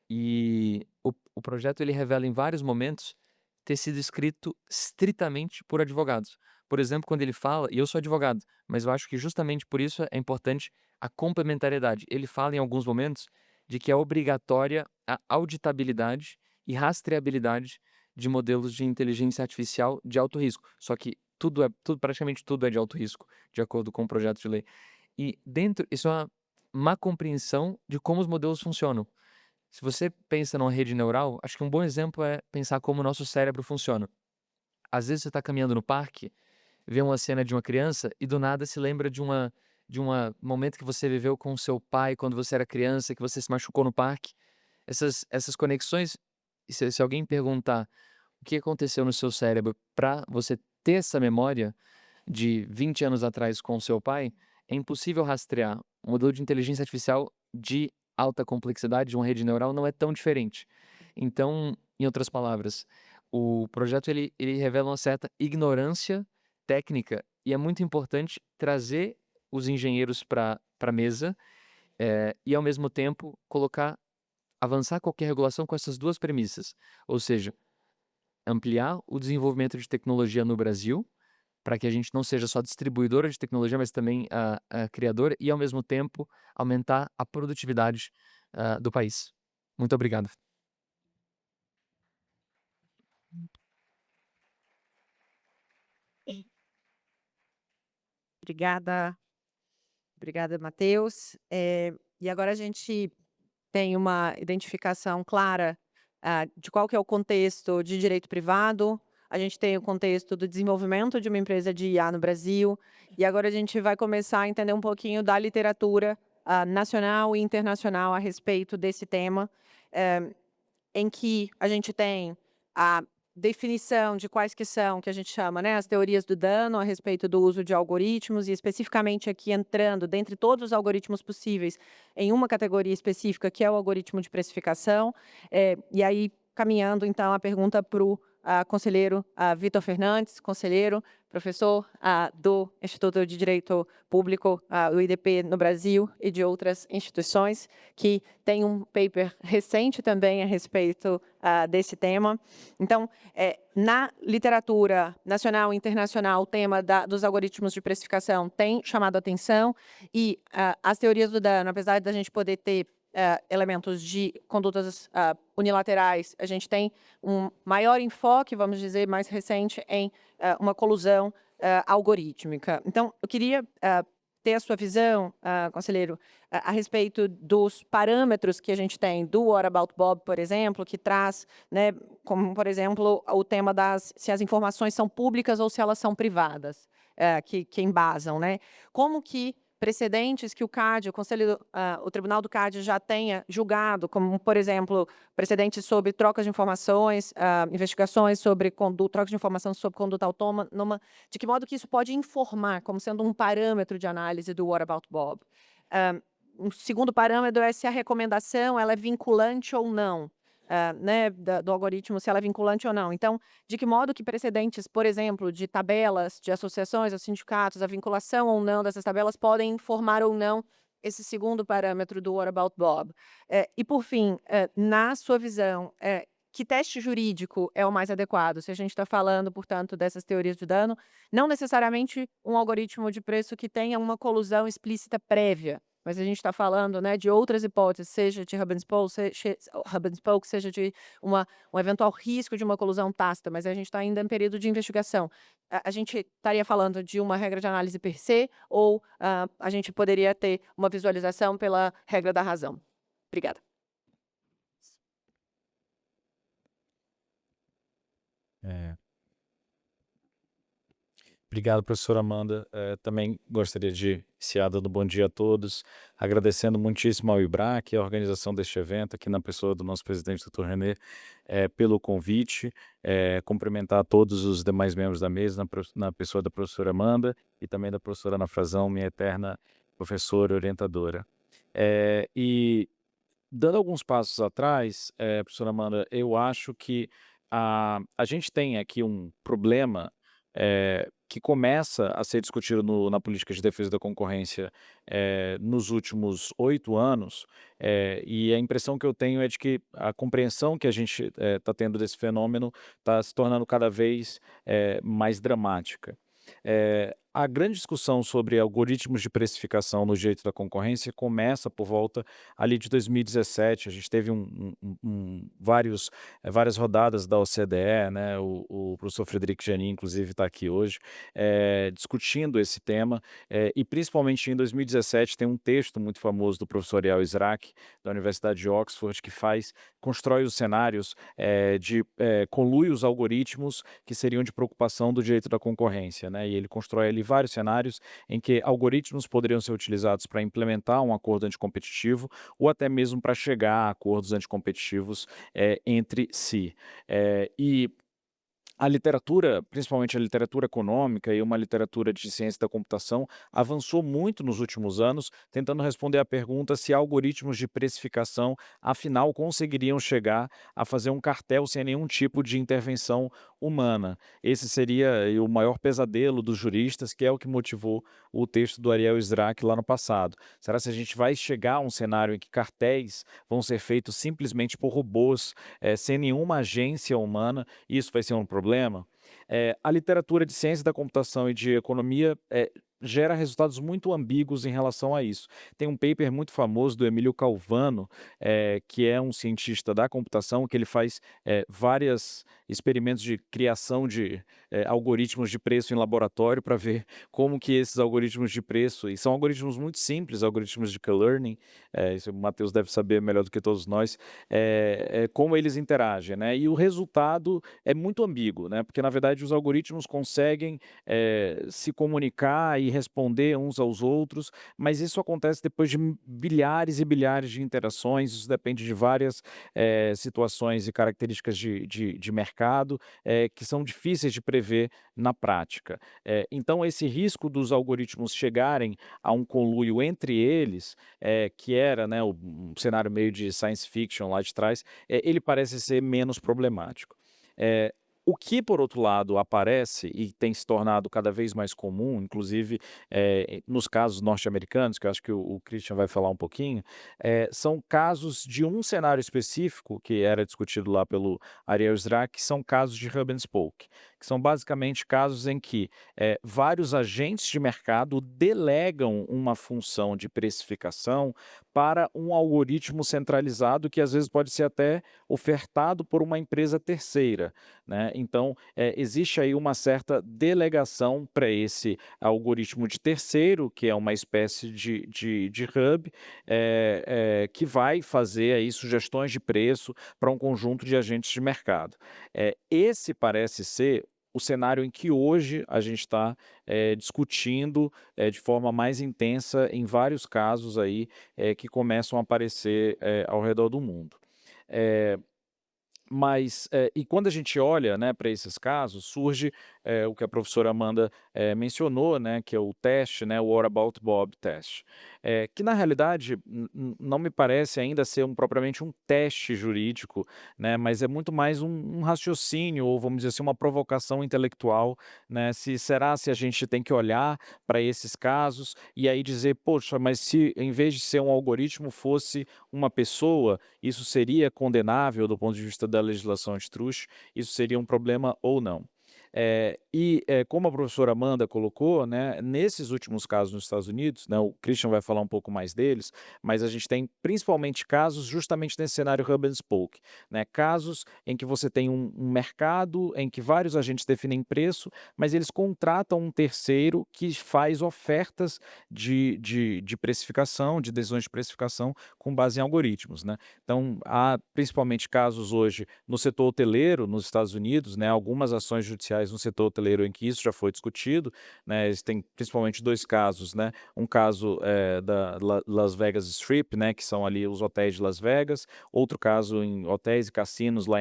E o projeto ele revela em vários momentos ter sido escrito estritamente por advogados. Por exemplo, quando ele fala, e eu sou advogado, mas eu acho que justamente por isso é importante a complementariedade. Ele fala em alguns momentos de que é obrigatória a auditabilidade e rastreabilidade de modelos de inteligência artificial de alto risco. Só que praticamente tudo é de alto risco, de acordo com o projeto de lei. E isso é uma má compreensão de como os modelos funcionam. Se você pensa numa rede neural, acho que um bom exemplo é pensar como o nosso cérebro funciona. Às vezes você está caminhando no parque, vê uma cena de uma criança e do nada se lembra de um momento que você viveu com seu pai quando você era criança, que você se machucou no parque. Essas conexões, se alguém perguntar o que aconteceu no seu cérebro para você ter essa memória de 20 anos atrás com o seu pai, é impossível rastrear. O modelo de inteligência artificial de alta complexidade de uma rede neural não é tão diferente. Então, em outras palavras, o projeto ele revela uma certa ignorância técnica e é muito importante trazer os engenheiros para a mesa e, ao mesmo tempo, avançar qualquer regulação com essas duas premissas. Ou seja, ampliar o desenvolvimento de tecnologia no Brasil, para que a gente não seja só distribuidora de tecnologia, mas também a criadora e, ao mesmo tempo, aumentar a produtividade do país. Muito obrigado. Obrigada, obrigada, Matheus. E agora a gente tem uma identificação clara de qual que é o contexto de direito privado, a gente tem o contexto do desenvolvimento de uma empresa de IA no Brasil, e agora a gente vai começar a entender um pouquinho da literatura nacional e internacional a respeito desse tema, em que a gente tem a definição de quais que são, que a gente chama, né, as teorias do dano a respeito do uso de algoritmos, e especificamente aqui entrando, dentre todos os algoritmos possíveis, em uma categoria específica, que é o algoritmo de precificação. E aí, caminhando, então, a pergunta para o conselheiro Vitor Fernandes, conselheiro, professor do Instituto de Direito Público, o IDP no Brasil e de outras instituições, que tem um paper recente também a respeito desse tema. Então, na literatura nacional e internacional, o tema dos algoritmos de precificação tem chamado a atenção, e as teorias do dano, apesar de a gente poder ter elementos de condutas unilaterais, a gente tem um maior enfoque, vamos dizer, mais recente, em uma colusão algorítmica. Então, eu queria ter a sua visão, conselheiro, a respeito dos parâmetros que a gente tem do What About Bob, por exemplo, que traz, né, como, por exemplo, o tema se as informações são públicas ou se elas são privadas, que embasam, né? Como que precedentes que o CAD, o Tribunal do CAD já tenha julgado, como, por exemplo, precedentes sobre trocas de informações, investigações sobre troca de informação sobre conduta autônoma, de que modo que isso pode informar, como sendo um parâmetro de análise do What About Bob. Um segundo parâmetro é se a recomendação ela é vinculante ou não. Né, do algoritmo, se ela é vinculante ou não. Então, de que modo que precedentes, por exemplo, de tabelas, de associações, aos sindicatos, a vinculação ou não dessas tabelas podem informar ou não esse segundo parâmetro do What About Bob. E, por fim, na sua visão, que teste jurídico é o mais adequado? Se a gente está falando, portanto, dessas teorias de dano, não necessariamente um algoritmo de preço que tenha uma colusão explícita prévia, mas a gente está falando, né, de outras hipóteses, seja de hub and spoke, seja de um eventual risco de uma colusão tácita, mas a gente está ainda em período de investigação. A gente estaria falando de uma regra de análise per se, ou a gente poderia ter uma visualização pela regra da razão? Obrigada. Obrigado, professora Amanda. Também gostaria de iniciar dando bom dia a todos, agradecendo muitíssimo ao IBRAC, a organização deste evento, aqui na pessoa do nosso presidente, doutor René, pelo convite, cumprimentar todos os demais membros da mesa, na pessoa da professora Amanda e também da professora Ana Frazão, minha eterna professora e orientadora. E dando alguns passos atrás, professora Amanda, eu acho que a gente tem aqui um problema, que começa a ser discutido na política de defesa da concorrência, nos últimos 8 anos, e a impressão que eu tenho é de que a compreensão que a gente está tendo desse fenômeno está se tornando cada vez mais dramática. A grande discussão sobre algoritmos de precificação no direito da concorrência começa por volta ali de 2017. A gente teve várias rodadas da OCDE, né? O professor Frederic Janin, inclusive, está aqui hoje, discutindo esse tema, e principalmente em 2017 tem um texto muito famoso do professor Ariel Israq, da Universidade de Oxford, que constrói os cenários de conluio os algoritmos que seriam de preocupação do direito da concorrência, né? E ele constrói ali vários cenários em que algoritmos poderiam ser utilizados para implementar um acordo anticompetitivo ou até mesmo para chegar a acordos anticompetitivos entre si. E a literatura, principalmente a literatura econômica e uma literatura de ciência da computação, avançou muito nos últimos anos, tentando responder à pergunta se algoritmos de precificação, afinal, conseguiriam chegar a fazer um cartel sem nenhum tipo de intervenção humana. Esse seria o maior pesadelo dos juristas, que é o que motivou o texto do Ariel Israq lá no passado. Será que a gente vai chegar a um cenário em que cartéis vão ser feitos simplesmente por robôs, sem nenhuma agência humana? Isso vai ser um problema? A literatura de ciência da computação e de economia gera resultados muito ambíguos em relação a isso. Tem um paper muito famoso do Emílio Calvano, que é um cientista da computação, que ele faz vários experimentos de criação de algoritmos de preço em laboratório para ver como que esses algoritmos de preço, e são algoritmos muito simples, algoritmos de K-learning, isso o Matheus deve saber melhor do que todos nós, como eles interagem, né? E o resultado é muito ambíguo, né? Porque, na verdade, os algoritmos conseguem se comunicar e responder uns aos outros, mas isso acontece depois de bilhares e bilhares de interações. Isso depende de várias situações e características de mercado, que são difíceis de prever na prática. Então, esse risco dos algoritmos chegarem a um conluio entre eles, que era, né, um cenário meio de science fiction lá de trás, ele parece ser menos problemático. O que, por outro lado, aparece e tem se tornado cada vez mais comum, inclusive nos casos norte-americanos, que eu acho que o Christian vai falar um pouquinho, são casos de um cenário específico que era discutido lá pelo Ariel Israq, que são casos de hub and spoke, que são basicamente casos em que vários agentes de mercado delegam uma função de precificação para um algoritmo centralizado que às vezes pode ser até ofertado por uma empresa terceira, né? Então, existe aí uma certa delegação para esse algoritmo de terceiro, que é uma espécie de hub, que vai fazer aí sugestões de preço para um conjunto de agentes de mercado. Esse parece ser o cenário em que hoje a gente está discutindo de forma mais intensa em vários casos aí que começam a aparecer ao redor do mundo. Mas, e quando a gente olha, né, para esses casos, surge o que a professora Amanda mencionou, né, que é o teste, né, o What About Bob teste, que na realidade não me parece ainda ser propriamente um teste jurídico, né, mas é muito mais um raciocínio, ou vamos dizer assim, uma provocação intelectual, né, se a gente tem que olhar para esses casos e aí dizer, poxa, mas se em vez de ser um algoritmo fosse uma pessoa, isso seria condenável do ponto de vista da legislação antitruste? Isso seria um problema ou não? Como a professora Amanda colocou, né, nesses últimos casos nos Estados Unidos, né, o Christian vai falar um pouco mais deles, mas a gente tem principalmente casos justamente nesse cenário hub and spoke, né, casos em que você tem um mercado em que vários agentes definem preço, mas eles contratam um terceiro que faz ofertas de precificação, de decisões de precificação com base em algoritmos, né? Então, há principalmente casos hoje no setor hoteleiro nos Estados Unidos, né, algumas ações judiciais no setor hoteleiro em que isso já foi discutido, né? Eles têm principalmente 2 casos, né? Um caso da Las Vegas Strip, né? Que são ali os hotéis de Las Vegas, outro caso em hotéis e cassinos lá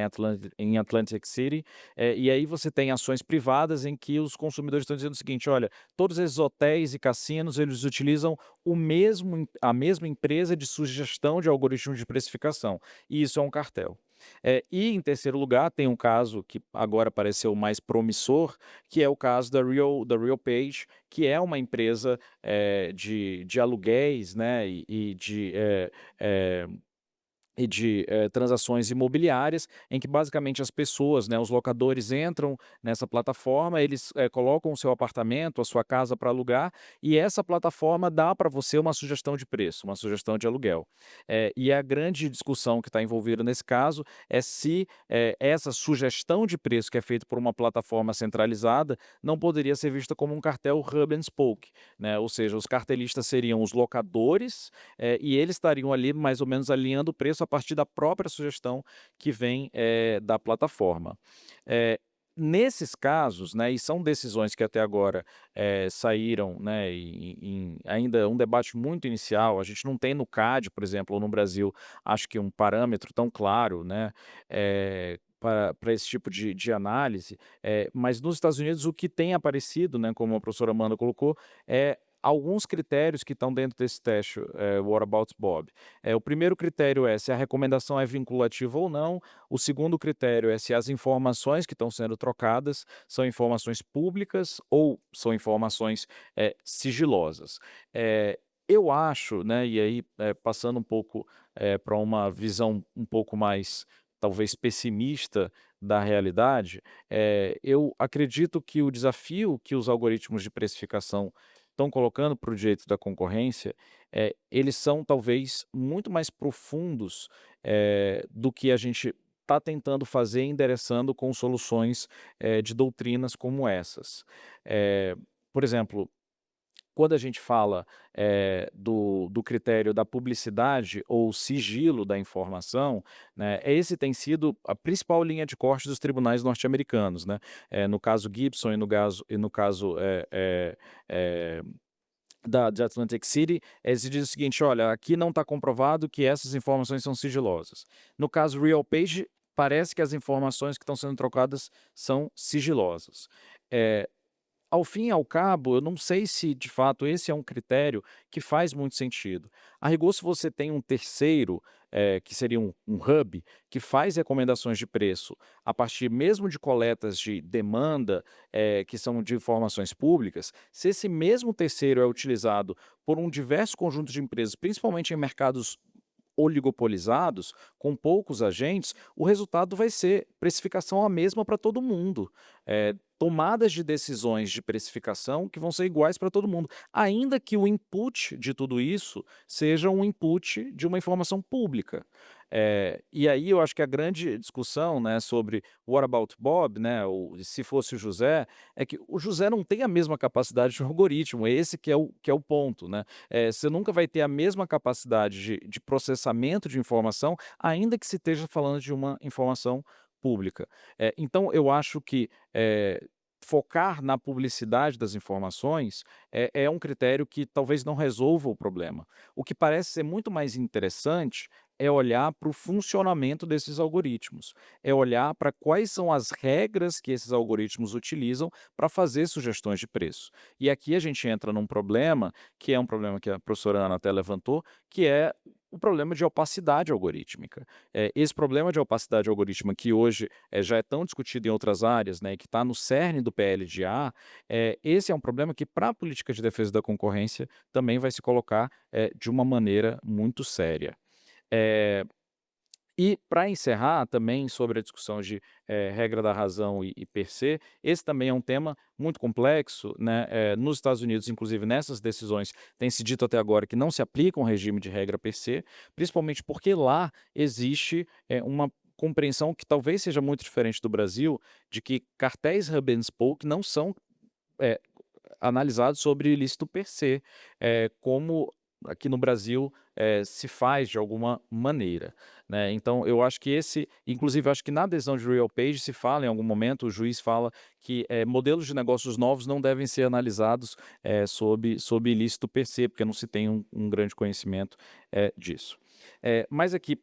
em Atlantic City, e aí você tem ações privadas em que os consumidores estão dizendo o seguinte: olha, todos esses hotéis e cassinos, eles utilizam a mesma empresa de sugestão de algoritmo de precificação, e isso é um cartel. E em terceiro lugar, tem um caso que agora pareceu mais promissor, que é o caso da RealPage, que é uma empresa de aluguéis, né, transações imobiliárias, em que basicamente as pessoas, né, os locadores entram nessa plataforma, eles colocam o seu apartamento, a sua casa para alugar, e essa plataforma dá para você uma sugestão de preço, uma sugestão de aluguel. E a grande discussão que está envolvida nesse caso é se essa sugestão de preço que é feita por uma plataforma centralizada não poderia ser vista como um cartel hub and spoke, né? Ou seja, os cartelistas seriam os locadores, e eles estariam ali mais ou menos alinhando o preço a partir da própria sugestão que vem da plataforma. Nesses casos, né, e são decisões que até agora saíram, né, ainda um debate muito inicial, a gente não tem no CAD, por exemplo, ou no Brasil, acho que um parâmetro tão claro, né, para esse tipo de análise, mas nos Estados Unidos o que tem aparecido, né, como a professora Amanda colocou, é alguns critérios que estão dentro desse teste, What About Bob. O primeiro critério é se a recomendação é vinculativa ou não, o segundo critério é se as informações que estão sendo trocadas são informações públicas ou são informações sigilosas. Eu acho, né, e aí passando um pouco para uma visão um pouco mais talvez pessimista da realidade, eu acredito que o desafio que os algoritmos de precificação estão colocando para o direito da concorrência, eles são talvez muito mais profundos do que a gente está tentando fazer endereçando com soluções de doutrinas como essas. Por exemplo, quando a gente fala do critério da publicidade ou sigilo da informação, né, esse tem sido a principal linha de corte dos tribunais norte-americanos, né? No caso Gibson e no caso de Atlantic City, se diz o seguinte: olha, aqui não está comprovado que essas informações são sigilosas. No caso RealPage, parece que as informações que estão sendo trocadas são sigilosas. Ao fim e ao cabo, eu não sei se de fato esse é um critério que faz muito sentido. A rigor, se você tem um terceiro, que seria um hub, que faz recomendações de preço a partir mesmo de coletas de demanda, que são de informações públicas, se esse mesmo terceiro é utilizado por um diverso conjunto de empresas, principalmente em mercados oligopolizados, com poucos agentes, o resultado vai ser precificação a mesma para todo mundo. Tomadas de decisões de precificação que vão ser iguais para todo mundo, ainda que o input de tudo isso seja um input de uma informação pública. E aí eu acho que a grande discussão, né, sobre What About Bob, né, ou se fosse o José, é que o José não tem a mesma capacidade de um algoritmo, esse que é o ponto, né? Você nunca vai ter a mesma capacidade de processamento de informação, ainda que se esteja falando de uma informação pública. Então eu acho que focar na publicidade das informações é um critério que talvez não resolva o problema. O que parece ser muito mais interessante é olhar para o funcionamento desses algoritmos, é olhar para quais são as regras que esses algoritmos utilizam para fazer sugestões de preço. E aqui a gente entra num problema, que é um problema que a professora Ana até levantou, que é o problema de opacidade algorítmica. Esse problema de opacidade algorítmica que hoje já é tão discutido em outras áreas, né, que está no cerne do PLDA, esse é um problema que para a política de defesa da concorrência também vai se colocar de uma maneira muito séria. Eh, e para encerrar também sobre a discussão de regra da razão e per se, esse também é um tema muito complexo, né? Nos Estados Unidos, inclusive nessas decisões, tem se dito até agora que não se aplica um regime de regra per se, principalmente porque lá existe uma compreensão que talvez seja muito diferente do Brasil, de que cartéis hub and spoke não são eh, analisados sobre ilícito per se, como aqui no Brasil se faz de alguma maneira, né? Então eu acho que inclusive eu acho que na decisão de RealPage se fala em algum momento, o juiz fala que modelos de negócios novos não devem ser analisados sob ilícito per se, porque não se tem um grande conhecimento disso. Mas aqui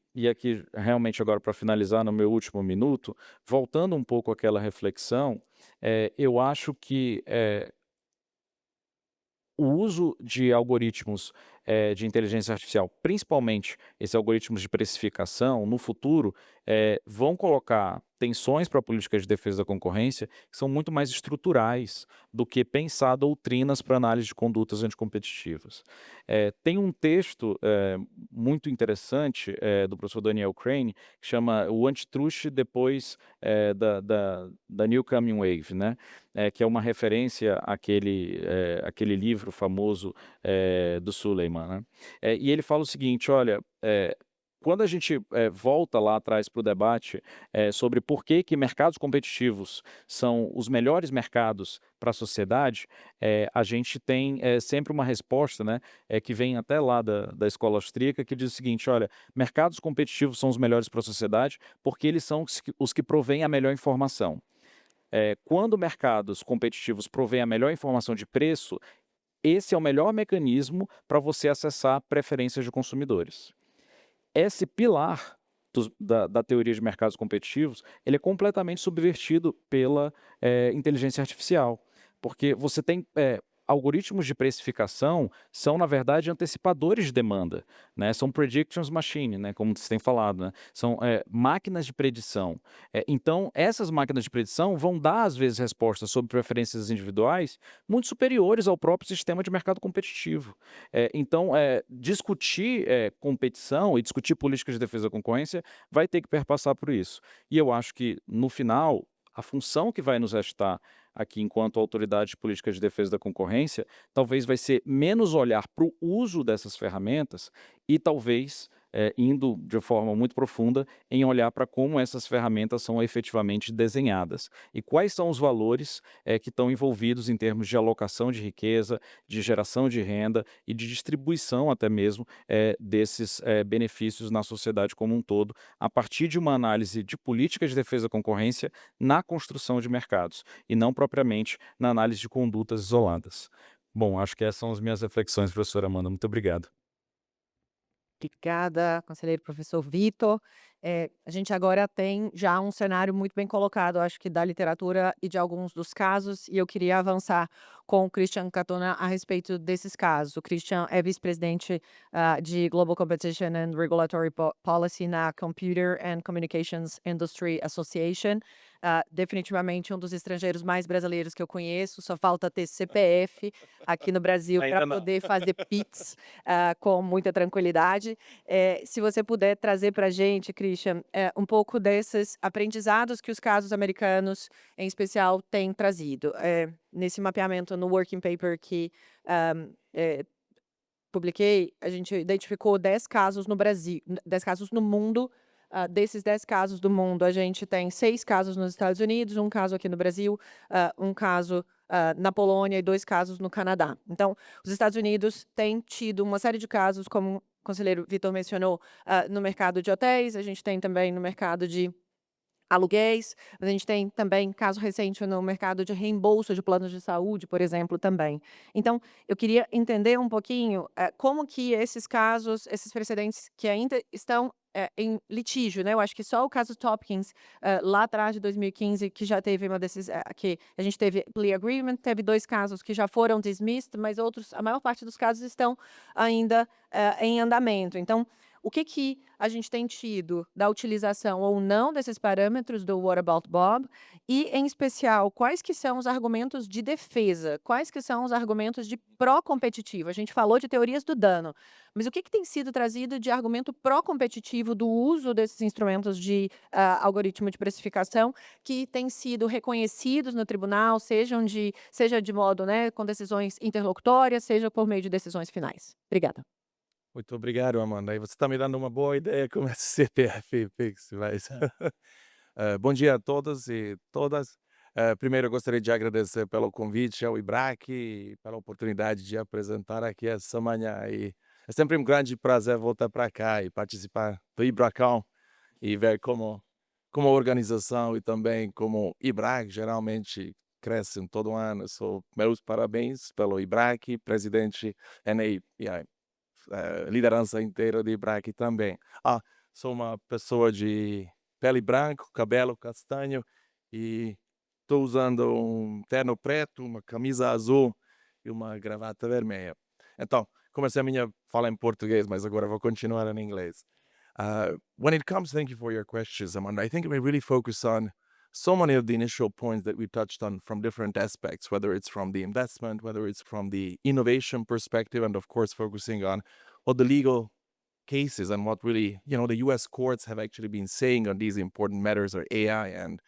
realmente agora para finalizar no meu último minuto, voltando um pouco àquela reflexão, eu acho que o uso de algoritmos de inteligência artificial, principalmente esses algoritmos de precificação, no futuro, vão colocar tensões para a política de defesa da concorrência que são muito mais estruturais do que pensar doutrinas para análise de condutas anticompetitivas. Tem um texto muito interessante do professor Daniel Crane, que chama O Antitruste depois da New Coming Wave, né? Que é uma referência àquele livro famoso do Suleiman, né? E ele fala o seguinte, olha, quando a gente volta lá atrás para o debate sobre por que mercados competitivos são os melhores mercados para a sociedade, a gente tem sempre uma resposta, né, que vem até lá da escola austríaca, que diz o seguinte, olha, mercados competitivos são os melhores para a sociedade porque eles são os que provêm a melhor informação. Quando mercados competitivos provêm a melhor informação de preço, esse é o melhor mecanismo para você acessar preferências de consumidores. Esse pilar da teoria de mercados competitivos, ele é completamente subvertido pela inteligência artificial, porque você tem algoritmos de precificação são, na verdade, antecipadores de demanda, né? São predictions machine, né? Como você tem falado, né? São máquinas de predição. Então, essas máquinas de predição vão dar, às vezes, respostas sobre preferências individuais muito superiores ao próprio sistema de mercado competitivo. Então, discutir competição e discutir políticas de defesa da concorrência vai ter que perpassar por isso. E eu acho que, no final, a função que vai nos restar aqui enquanto autoridade de política de defesa da concorrência, talvez vai ser menos olhar para o uso dessas ferramentas e talvez indo de forma muito profunda em olhar para como essas ferramentas são efetivamente desenhadas e quais são os valores que estão envolvidos em termos de alocação de riqueza, de geração de renda e de distribuição até mesmo desses benefícios na sociedade como um todo, a partir de uma análise de políticas de defesa da concorrência na construção de mercados e não propriamente na análise de condutas isoladas. Bom, acho que essas são as minhas reflexões, professora Amanda. Muito obrigado. Obrigada, conselheiro professor Vitor. A gente agora tem já um cenário muito bem colocado, acho que da literatura e de alguns dos casos, e eu queria avançar com o Christian Catona a respeito desses casos. O Christian é vice-presidente de Global Competition and Regulatory Policy na Computer and Communications Industry Association. Definitivamente um dos estrangeiros mais brasileiros que eu conheço, só falta ter CPF aqui no Brasil para poder fazer Pix com muita tranquilidade. Se você puder trazer para a gente, Christian, um pouco desses aprendizados que os casos americanos, em especial, têm trazido. Nesse mapeamento no working paper que publiquei, a gente identificou 10 casos no Brasil, 10 casos no mundo. Desses 10 casos do mundo, a gente tem 6 casos nos Estados Unidos, um caso aqui no Brasil, um caso na Polônia e 2 casos no Canadá. Então, os Estados Unidos têm tido uma série de casos, como o conselheiro Vitor mencionou, no mercado de hotéis, a gente tem também no mercado de aluguéis, mas a gente tem também caso recente no mercado de reembolso de planos de saúde, por exemplo, também. Então, eu queria entender um pouquinho como que esses casos, esses precedentes que ainda estão em litígio, né? Eu acho que só o caso Topkins, lá atrás de 2015, que já teve uma desses, que a gente teve plea agreement, teve 2 casos que já foram dismissed, mas outros, a maior parte dos casos estão ainda em andamento. Então, o que a gente tem tido da utilização ou não desses parâmetros do What About Bob e, em especial, quais que são os argumentos de defesa? Quais que são os argumentos de pró-competitivo? A gente falou de teorias do dano, mas o que tem sido trazido de argumento pró-competitivo do uso desses instrumentos de algoritmo de precificação que têm sido reconhecidos no tribunal, seja de modo, né, com decisões interlocutórias, seja por meio de decisões finais? Obrigada. Muito obrigado, Amanda. E você está me dando uma boa ideia como esse CPF Pix, mas bom dia a todos e todas. Primeiro, eu gostaria de agradecer pelo convite ao IBRAC e pela oportunidade de apresentar aqui essa manhã. E É sempre um grande prazer voltar para cá e participar do Ibracão e ver como a organização e também como o IBRAC geralmente crescem todo ano. So, meus parabéns pelo IBRAC, presidente e a liderança inteira do IBRAC também. Ah, sou uma pessoa de pele branca, cabelo castanho e estou usando um terno preto, uma camisa azul e uma gravata vermelha. Então, comecei a minha fala em português, mas agora vou continuar em inglês. When it comes, thank you for your questions, Amanda. I think we really focus on so many of the initial points that we touched on from different aspects, whether it's from the investment, whether it's from the innovation perspective, and of course, focusing on what the legal cases and what really, the US courts have actually been saying on these important matters or AI and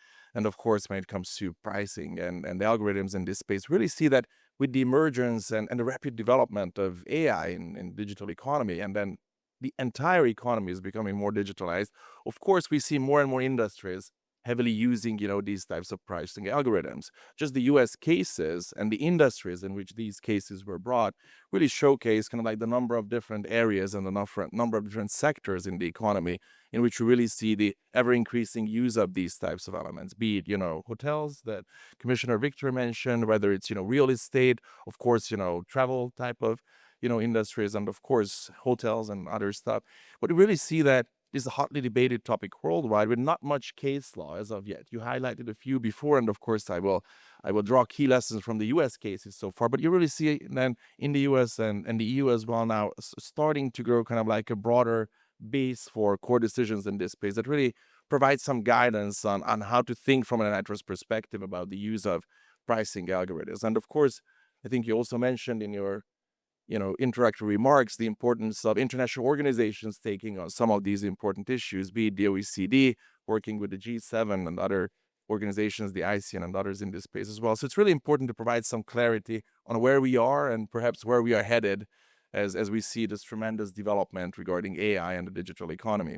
of course when it comes to pricing and the algorithms in this space, really see that with the emergence and the rapid development of AI in digital economy, and then the entire economy is becoming more digitalized. Of course, we see more and more industries heavily using, these types of pricing algorithms. Just the US cases and the industries in which these cases were brought really showcase kind of like the number of different areas and the number of different sectors in the economy in which we really see the ever increasing use of these types of elements, be it, hotels that Commissioner Victor mentioned, whether it's, real estate, of course, travel type of, industries, and of course, hotels and other stuff. But we really see that this is a hotly debated topic worldwide with not much case law as of yet. You highlighted a few before, and of course, I will draw key lessons from the U.S. cases so far. But you really see then in the U.S. and the EU as well now starting to grow kind of like a broader base for core decisions in this space that really provides some guidance on how to think from an antitrust perspective about the use of pricing algorithms. And of course, I think you also mentioned in your introductory remarks, the importance of international organizations taking on some of these important issues, be it the OECD, working with the G7 and other organizations, the ICANN and others in this space as well. So it's really important to provide some clarity on where we are and perhaps where we are headed as we see this tremendous development regarding AI and the digital economy.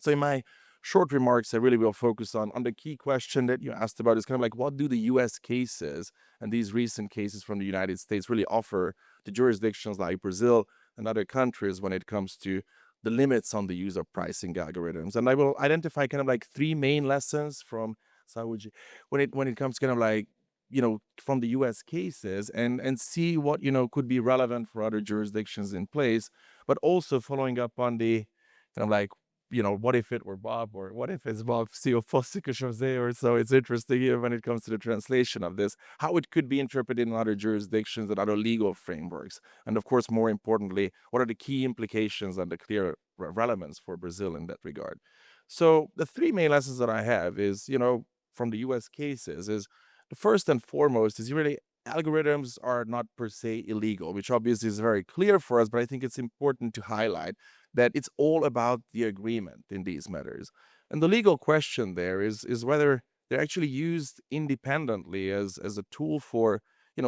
So in my short remarks, I really will focus on the key question that you asked about is kind of like what do the US cases and these recent cases from the United States really offer to jurisdictions like Brazil and other countries when it comes to the limits on the use of pricing algorithms. And I will identify kind of like three main lessons from Saúde when it comes kind of like from the US cases and see what could be relevant for other jurisdictions in place, but also following up on the kind of like what if it were Bob, or what if it's Bob CEO Fossica Jose, or so. It's interesting here when it comes to the translation of this, how it could be interpreted in other jurisdictions and other legal frameworks. And of course, more importantly, what are the key implications and the clear relevance for Brazil in that regard? So the three main lessons that I have is, from the US cases is the first and foremost is really algorithms are not per se illegal, which obviously is very clear for us, but I think it's important to highlight that it's all about the agreement in these matters. And the legal question there is whether they're actually used independently as a tool for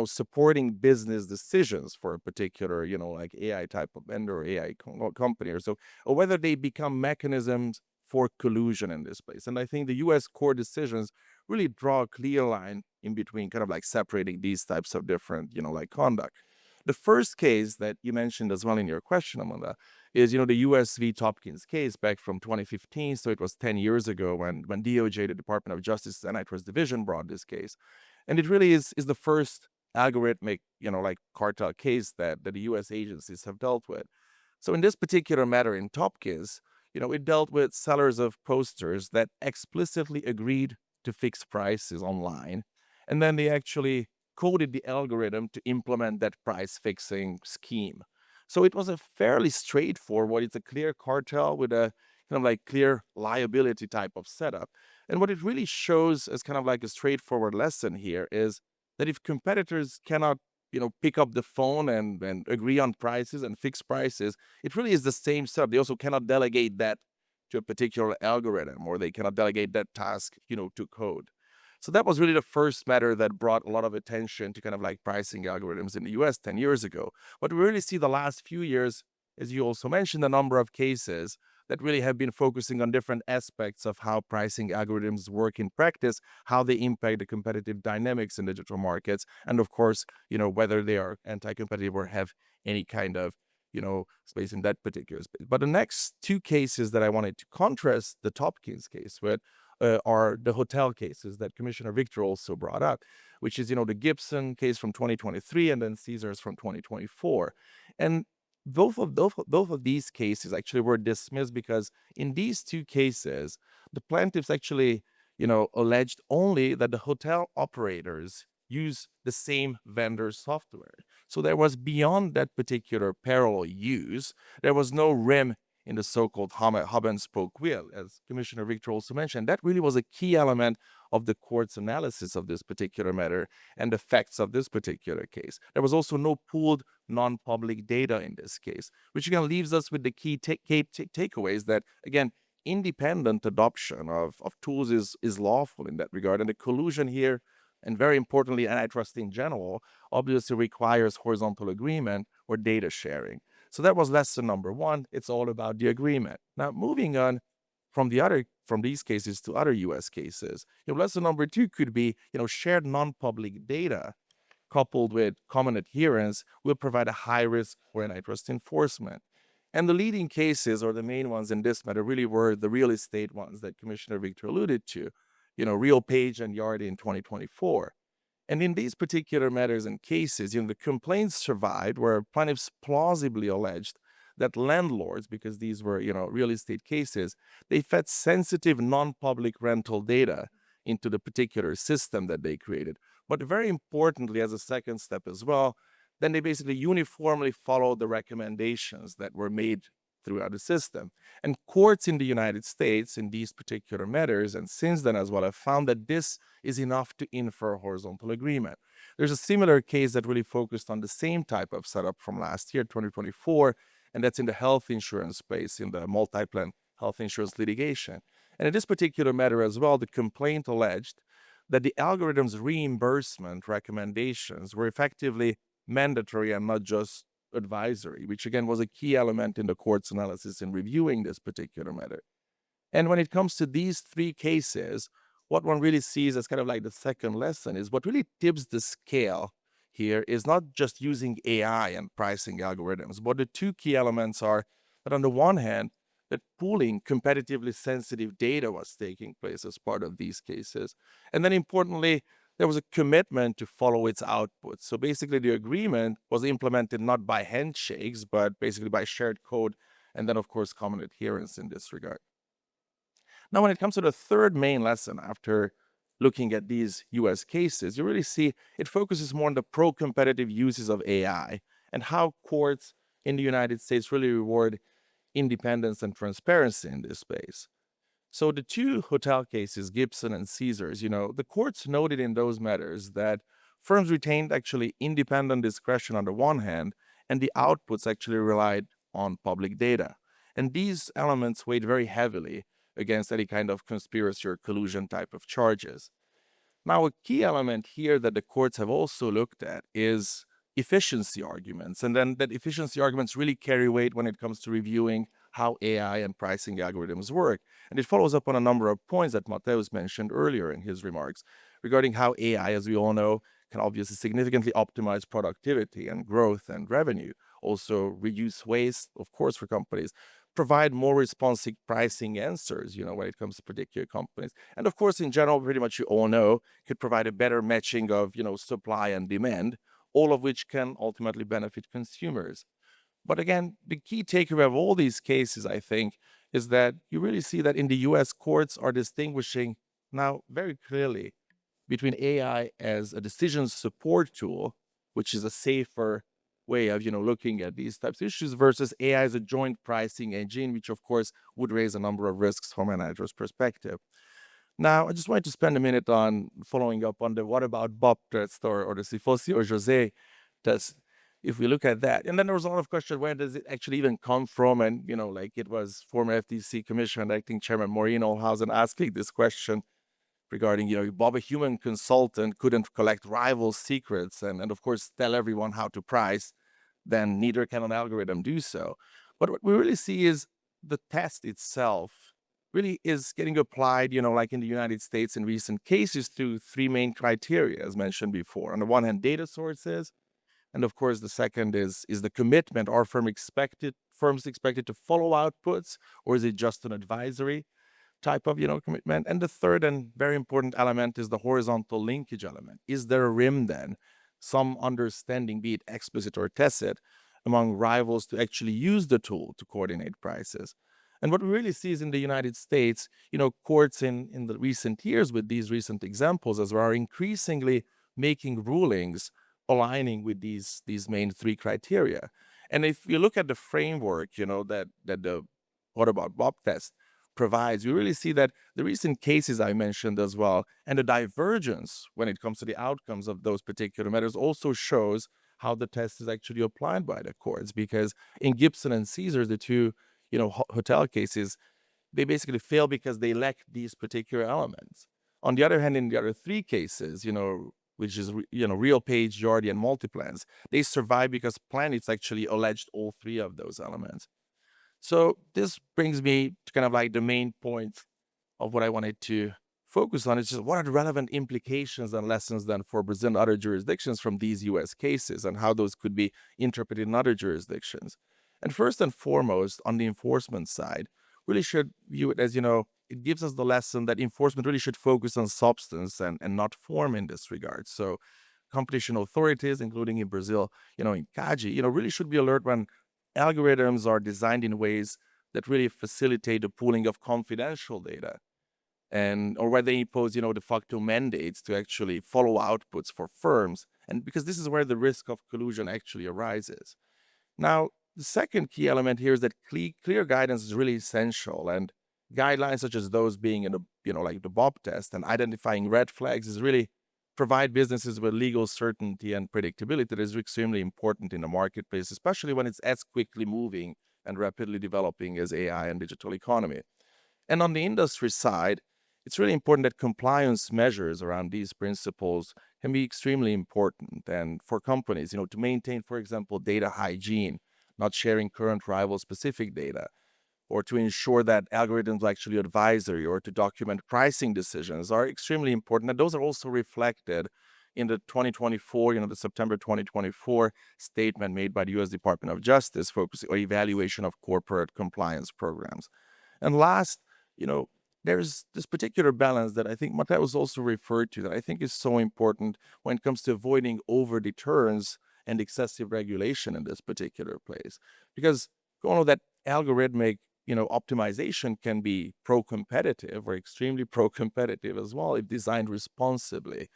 supporting business decisions for a particular like AI type of vendor or AI company or so, or whether they become mechanisms for collusion in this place. And I think the U.S. court decisions really draw a clear line in between, kind of like separating these types of different like conduct. The first case that you mentioned as well in your question, Amanda, is the US v. Topkins case back from 2015. So it was 10 years ago when DOJ, the Department of Justice Antitrust Division, brought this case. And it really is the first algorithmic, like cartel case that the US agencies have dealt with. So in this particular matter in Topkins, it dealt with sellers of posters that explicitly agreed to fix prices online. And then they actually coded the algorithm to implement that price fixing scheme. So it was a fairly straightforward, it's a clear cartel with a kind of like clear liability type of setup. And what it really shows as kind of like a straightforward lesson here is that if competitors cannot, pick up the phone and agree on prices and fix prices, it really is the same setup. They also cannot delegate that to a particular algorithm, or they cannot delegate that task, to code. So that was really the first matter that brought a lot of attention to kind of like pricing algorithms in the US 10 years ago. But we really see the last few years, as you also mentioned, a number of cases that really have been focusing on different aspects of how pricing algorithms work in practice, how they impact the competitive dynamics in digital markets, and of course, whether they are anti-competitive or have any kind of space in that particular space. But the next two cases that I wanted to contrast the Topkins case with are the hotel cases that Commissioner Victor also brought up, which is, the Gibson case from 2023 and then Caesars from 2024. And both of these cases actually were dismissed because in these two cases, the plaintiffs actually, alleged only that the hotel operators use the same vendor software. So there was beyond that particular parallel use, there was no rim in the so-called hub and spoke wheel, as Commissioner Victor also mentioned. That really was a key element of the court's analysis of this particular matter and the facts of this particular case. There was also no pooled non-public data in this case, which again leaves us with the key takeaways that, again, independent adoption of tools is lawful in that regard. And the collusion here, and very importantly, antitrust in general, obviously requires horizontal agreement or data sharing. So that was lesson number one. It's all about the agreement. Now, moving on from these cases to other U.S. cases, lesson number two could be, shared non-public data coupled with common adherence will provide a high risk for antitrust enforcement. And the leading cases, or the main ones in this matter, really were the real estate ones that Commissioner Victor alluded to, RealPage and Yardi in 2024. And in these particular matters and cases, the complaints survived where plaintiffs plausibly alleged that landlords, because these were, real estate cases, they fed sensitive non-public rental data into the particular system that they created. But very importantly, as a second step as well, then they basically uniformly followed the recommendations that were made throughout the system. And courts in the United States in these particular matters, and since then as well, have found that this is enough to infer horizontal agreement. There's a similar case that really focused on the same type of setup from last year, 2024, and that's in the health insurance space, in the multi-plan health insurance litigation. And in this particular matter as well, the complaint alleged that the algorithm's reimbursement recommendations were effectively mandatory and not just advisory, which again was a key element in the court's analysis in reviewing this particular matter. And when it comes to these three cases, what one really sees as kind of like the second lesson is what really tips the scale here is not just using AI and pricing algorithms, but the two key elements are that on the one hand, that pooling competitively sensitive data was taking place as part of these cases. And then importantly, there was a commitment to follow its output. So basically the agreement was implemented not by handshakes, but basically by shared code, and then of course common adherence in this regard. Now, when it comes to the third main lesson after looking at these US cases, you really see it focuses more on the pro-competitive uses of AI and how courts in the United States really reward independence and transparency in this space. So the two hotel cases, Gibson and Caesars, the courts noted in those matters that firms retained actually independent discretion on the one hand, and the outputs actually relied on public data. And these elements weighed very heavily against any kind of conspiracy or collusion type of charges. Now, a key element here that the courts have also looked at is efficiency arguments. And then that efficiency arguments really carry weight when it comes to reviewing how AI and pricing algorithms work. And it follows up on a number of points that Mateus mentioned earlier in his remarks regarding how AI, as we all know, can obviously significantly optimize productivity and growth and revenue, also reduce waste, of course, for companies, provide more responsive pricing answers, when it comes to particular companies. And of course, in general, pretty much you all know, could provide a better matching of, supply and demand, all of which can ultimately benefit consumers. But again, the key takeaway of all these cases, I think, is that you really see that in the US courts are distinguishing now very clearly between AI as a decision support tool, which is a safer way of looking at these types of issues, versus AI as a joint pricing engine, which of course would raise a number of risks from an antitrust perspective. Now, I just wanted to spend a minute on following up on the what about Bob test or the Sifosi or Jose test. If we look at that, and then there was a lot of question, where does it actually even come from? And, it was former FTC Commissioner and Acting Chairman Maureen Olhausen asking this question regarding, Bob, a human consultant, couldn't collect rival secrets and of course, tell everyone how to price, then neither can an algorithm do so. But what we really see is the test itself really is getting applied, like in the United States in recent cases, to three main criteria, as mentioned before. On the one hand, data sources, And of course, the second is the commitment. Are firms expected to follow outputs, or is it just an advisory type of commitment? And the third and very important element is the horizontal linkage element. Is there a rim then, some understanding, be it explicit or tacit, among rivals to actually use the tool to coordinate prices? And what we really see is in the United States, courts in the recent years with these recent examples as well are increasingly making rulings aligning with these main three criteria. And if you look at the framework, that the What About Bob test provides, you really see that the recent cases I mentioned as well, and the divergence when it comes to the outcomes of those particular matters also shows how the test is actually applied by the courts. Because in Gibson and Caesars, the two, hotel cases, they basically fail because they lack these particular elements. On the other hand, in the other three cases, which is, RealPage, Yardi, and Multiplans, they survive because Planet's actually alleged all three of those elements. So this brings me to kind of like the main point of what I wanted to focus on. Is just what are the relevant implications and lessons then for Brazil and other jurisdictions from these US cases, and how those could be interpreted in other jurisdictions. And first and foremost, on the enforcement side, really should view it as, it gives us the lesson that enforcement really should focus on substance and not form in this regard. So competition authorities, including in Brazil, in CADE, really should be alert when algorithms are designed in ways that really facilitate the pooling of confidential data, or where they impose, de facto mandates to actually follow outputs for firms, and because this is where the risk of collusion actually arises. Now, the second key element here is that clear guidance is really essential, and guidelines such as those being in the, like the Bob test and identifying red flags is really provide businesses with legal certainty and predictability that is extremely important in the marketplace, especially when it's as quickly moving and rapidly developing as AI and digital economy. And on the industry side, it's really important that compliance measures around these principles can be extremely important. And for companies, to maintain, for example, data hygiene, not sharing current rival-specific data, or to ensure that algorithms are actually advisory, or to document pricing decisions are extremely important. And those are also reflected in the 2024, the September 2024 statement made by the U.S. Department of Justice focusing on evaluation of corporate compliance programs. And last, there's this particular balance that I think Mateus also referred to that I think is so important when it comes to avoiding over-deterrence and excessive regulation in this particular place. Because that algorithmic optimization can be pro-competitive or extremely pro-competitive as well if designed responsibly.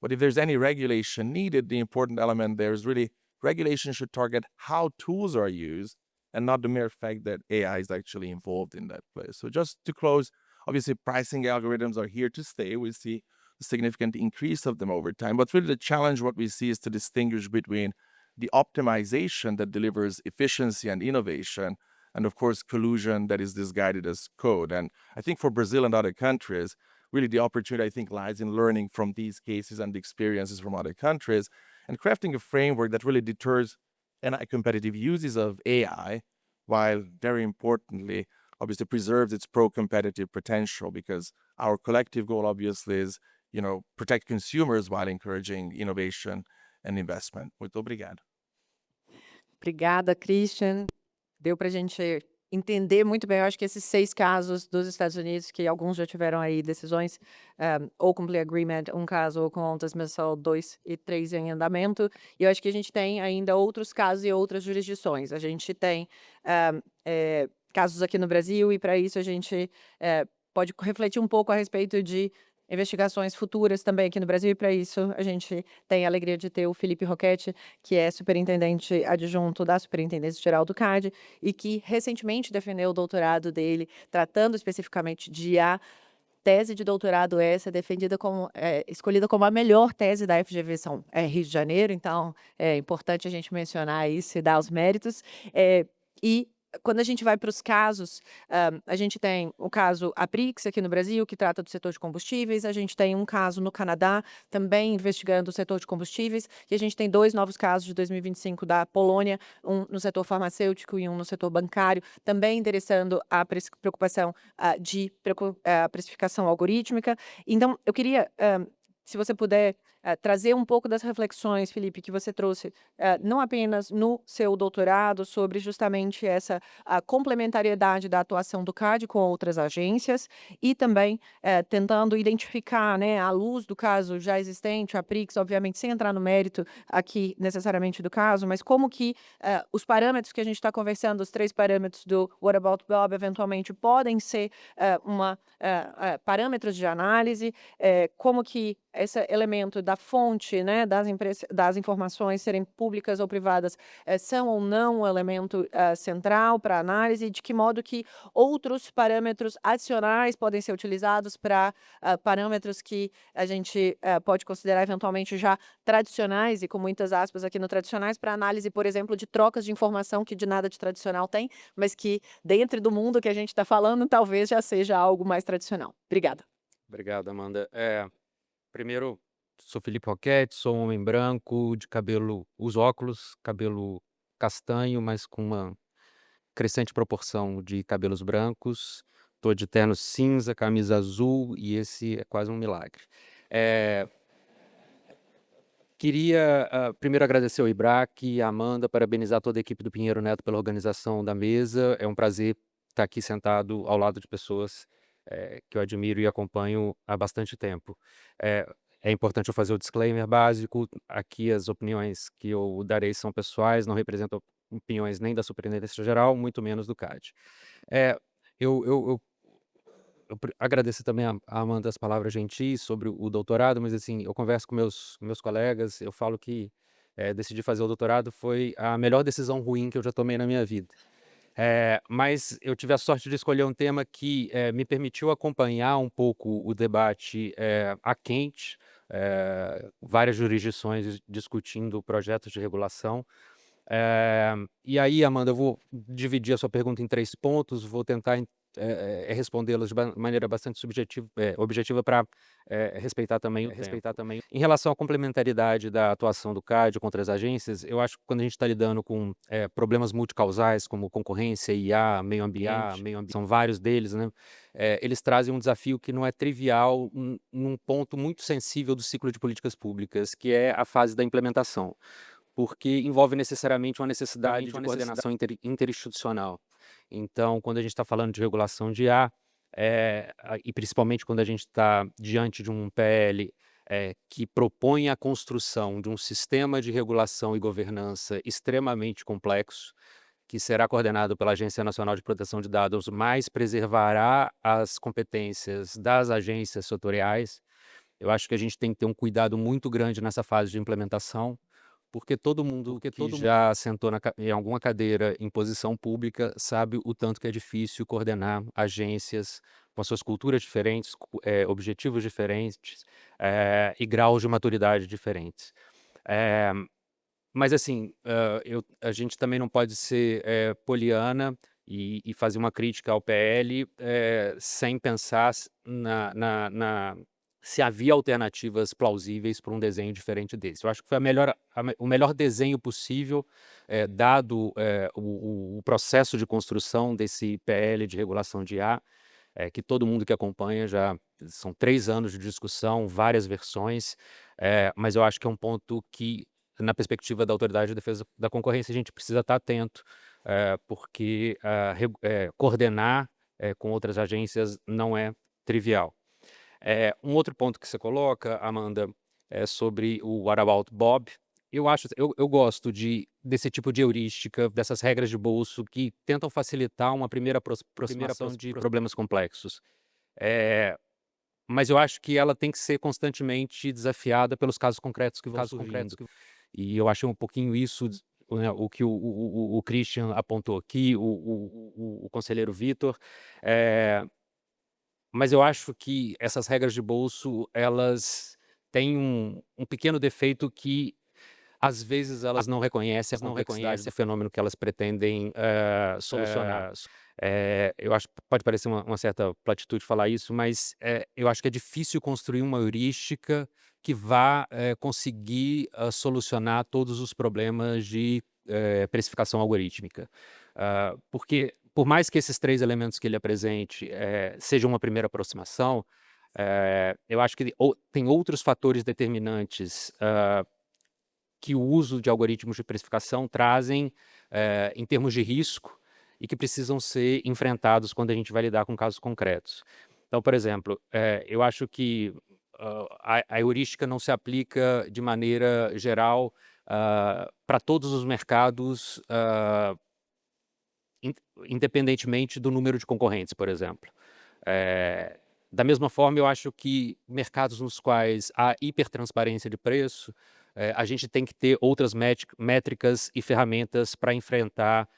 But if there's any regulation needed, the important element there is really regulation should target how tools are used and not the mere fact that AI is actually involved in that place. So just to close, obviously pricing algorithms are here to stay. We see a significant increase of them over time. But really the challenge, what we see, is to distinguish between the optimization that delivers efficiency and innovation, and of course, collusion that is disguised as code. And I think for Brazil and other countries, really the opportunity, I think, lies in learning from these cases and the experiences from other countries and crafting a framework that really deters anti-competitive uses of AI, while very importantly, obviously preserves its pro-competitive potential, because our collective goal, obviously, is, protect consumers while encouraging innovation and investment. Muito obrigado. Obrigada, Christian. Deu para a gente entender muito bem. Eu acho que esses 6 casos dos Estados Unidos, que alguns já tiveram aí decisões, ou com plea agreement, um caso, ou com transmissão 2 e 3 em andamento. E eu acho que a gente tem ainda outros casos e outras jurisdições. A gente tem casos aqui no Brasil, e para isso a gente pode refletir um pouco a respeito de investigações futuras também aqui no Brasil, e para isso a gente tem a alegria de ter o Felipe Roquette, que é superintendente adjunto da Superintendência Geral do CADE, e que recentemente defendeu o doutorado dele, tratando especificamente de a tese de doutorado essa defendida como, escolhida como a melhor tese da FGV São Rio de Janeiro. Então é importante a gente mencionar isso e dar os méritos. E quando a gente vai para os casos, a gente tem o caso Aprix aqui no Brasil, que trata do setor de combustíveis. A gente tem um caso no Canadá, também investigando o setor de combustíveis. E a gente tem 2 novos casos de 2025 da Polônia, um no setor farmacêutico e um no setor bancário, também endereçando a preocupação de precificação algorítmica. Então, eu queria, se você puder trazer um pouco das reflexões, Felipe, que você trouxe, não apenas no seu doutorado, sobre justamente essa a complementariedade da atuação do CAD com outras agências e também tentando identificar, né, à luz do caso já existente, a PRIX, obviamente, sem entrar no mérito aqui necessariamente do caso, mas como que os parâmetros que a gente está conversando, os 3 parâmetros do What About Bob, eventualmente podem ser parâmetros de análise, como que esse elemento da fonte, né, das informações serem públicas ou privadas, são ou não um elemento central para análise, de que modo que outros parâmetros adicionais podem ser utilizados para parâmetros que a gente pode considerar eventualmente já tradicionais, e com muitas aspas aqui no tradicionais, para análise, por exemplo, de trocas de informação que de nada de tradicional tem, mas que dentro do mundo que a gente está falando, talvez já seja algo mais tradicional. Obrigada. Obrigado, Amanda. Primeiro, sou Felipe Roquette, sou um homem branco, de cabelo, uso óculos, cabelo castanho, mas com uma crescente proporção de cabelos brancos. Tô de terno cinza, camisa azul, e esse é quase um milagre. Queria primeiro agradecer ao IBRAC e a Amanda, parabenizar toda a equipe do Pinheiro Neto pela organização da mesa. É um prazer estar aqui sentado ao lado de pessoas que eu admiro e acompanho há bastante tempo. É importante eu fazer o disclaimer básico. Aqui as opiniões que eu darei são pessoais, não representam opiniões nem da Superintendência Geral, muito menos do CAD. Eu agradeço também a Amanda as palavras gentis sobre o doutorado, mas assim, eu converso com meus colegas, eu falo que decidir fazer o doutorado foi a melhor decisão ruim que eu já tomei na minha vida. Mas eu tive a sorte de escolher um tema que me permitiu acompanhar um pouco o debate a quente, várias jurisdições discutindo projetos de regulação. E aí, Amanda, eu vou dividir a sua pergunta em 3 pontos, vou tentar respondê-las de maneira bastante objetiva para respeitar também o tempo. Em relação à complementariedade da atuação do CAD contra as agências, eu acho que quando a gente está lidando com problemas multicausais, como concorrência, IA, meio ambiente, são vários deles, né? Eles trazem um desafio que não é trivial num ponto muito sensível do ciclo de políticas públicas, que é a fase da implementação, porque envolve necessariamente uma necessidade de coordenação interinstitucional. Então, quando a gente está falando de regulação de IA, e principalmente quando a gente está diante de um PL que propõe a construção de um sistema de regulação e governança extremamente complexo, que será coordenado pela Agência Nacional de Proteção de Dados, mas preservará as competências das agências setoriais, eu acho que a gente tem que ter um cuidado muito grande nessa fase de implementação, porque todo mundo que já sentou em alguma cadeira em posição pública sabe o tanto que é difícil coordenar agências com as suas culturas diferentes, objetivos diferentes, e graus de maturidade diferentes. Mas assim, a gente também não pode ser poliana e fazer uma crítica ao PL sem pensar se havia alternativas plausíveis para um desenho diferente desse. Eu acho que foi o melhor desenho possível, dado o processo de construção desse PL de regulação de IA, que todo mundo que acompanha já são 3 anos de discussão, várias versões, mas eu acho que é um ponto que, na perspectiva da Autoridade de Defesa da Concorrência, a gente precisa estar atento, porque coordenar com outras agências não é trivial. Um outro ponto que você coloca, Amanda, é sobre o What About Bob. Eu gosto desse tipo de heurística, dessas regras de bolso que tentam facilitar uma primeira aproximação de problemas complexos. Mas eu acho que ela tem que ser constantemente desafiada pelos casos concretos que vão surgindo. E eu acho um pouquinho isso, né, o que o Christian apontou aqui, o conselheiro Vitor. Mas eu acho que essas regras de bolso, elas têm um pequeno defeito que, às vezes, elas não reconhecem a complexidade do fenômeno que elas pretendem solucionar. Eu acho que pode parecer uma certa platitude falar isso, mas eu acho que é difícil construir uma heurística que vá conseguir solucionar todos os problemas de precificação algorítmica. Porque, por mais que esses 3 elementos que ele apresente sejam uma primeira aproximação, Eu acho que tem outros fatores determinantes que o uso de algoritmos de precificação trazem em termos de risco e que precisam ser enfrentados quando a gente vai lidar com casos concretos. Então, por exemplo, eu acho que a heurística não se aplica de maneira geral para todos os mercados, independentemente do número de concorrentes, por exemplo. Da mesma forma, eu acho que mercados nos quais há hipertransparência de preço, a gente tem que ter outras métricas e ferramentas para enfrentar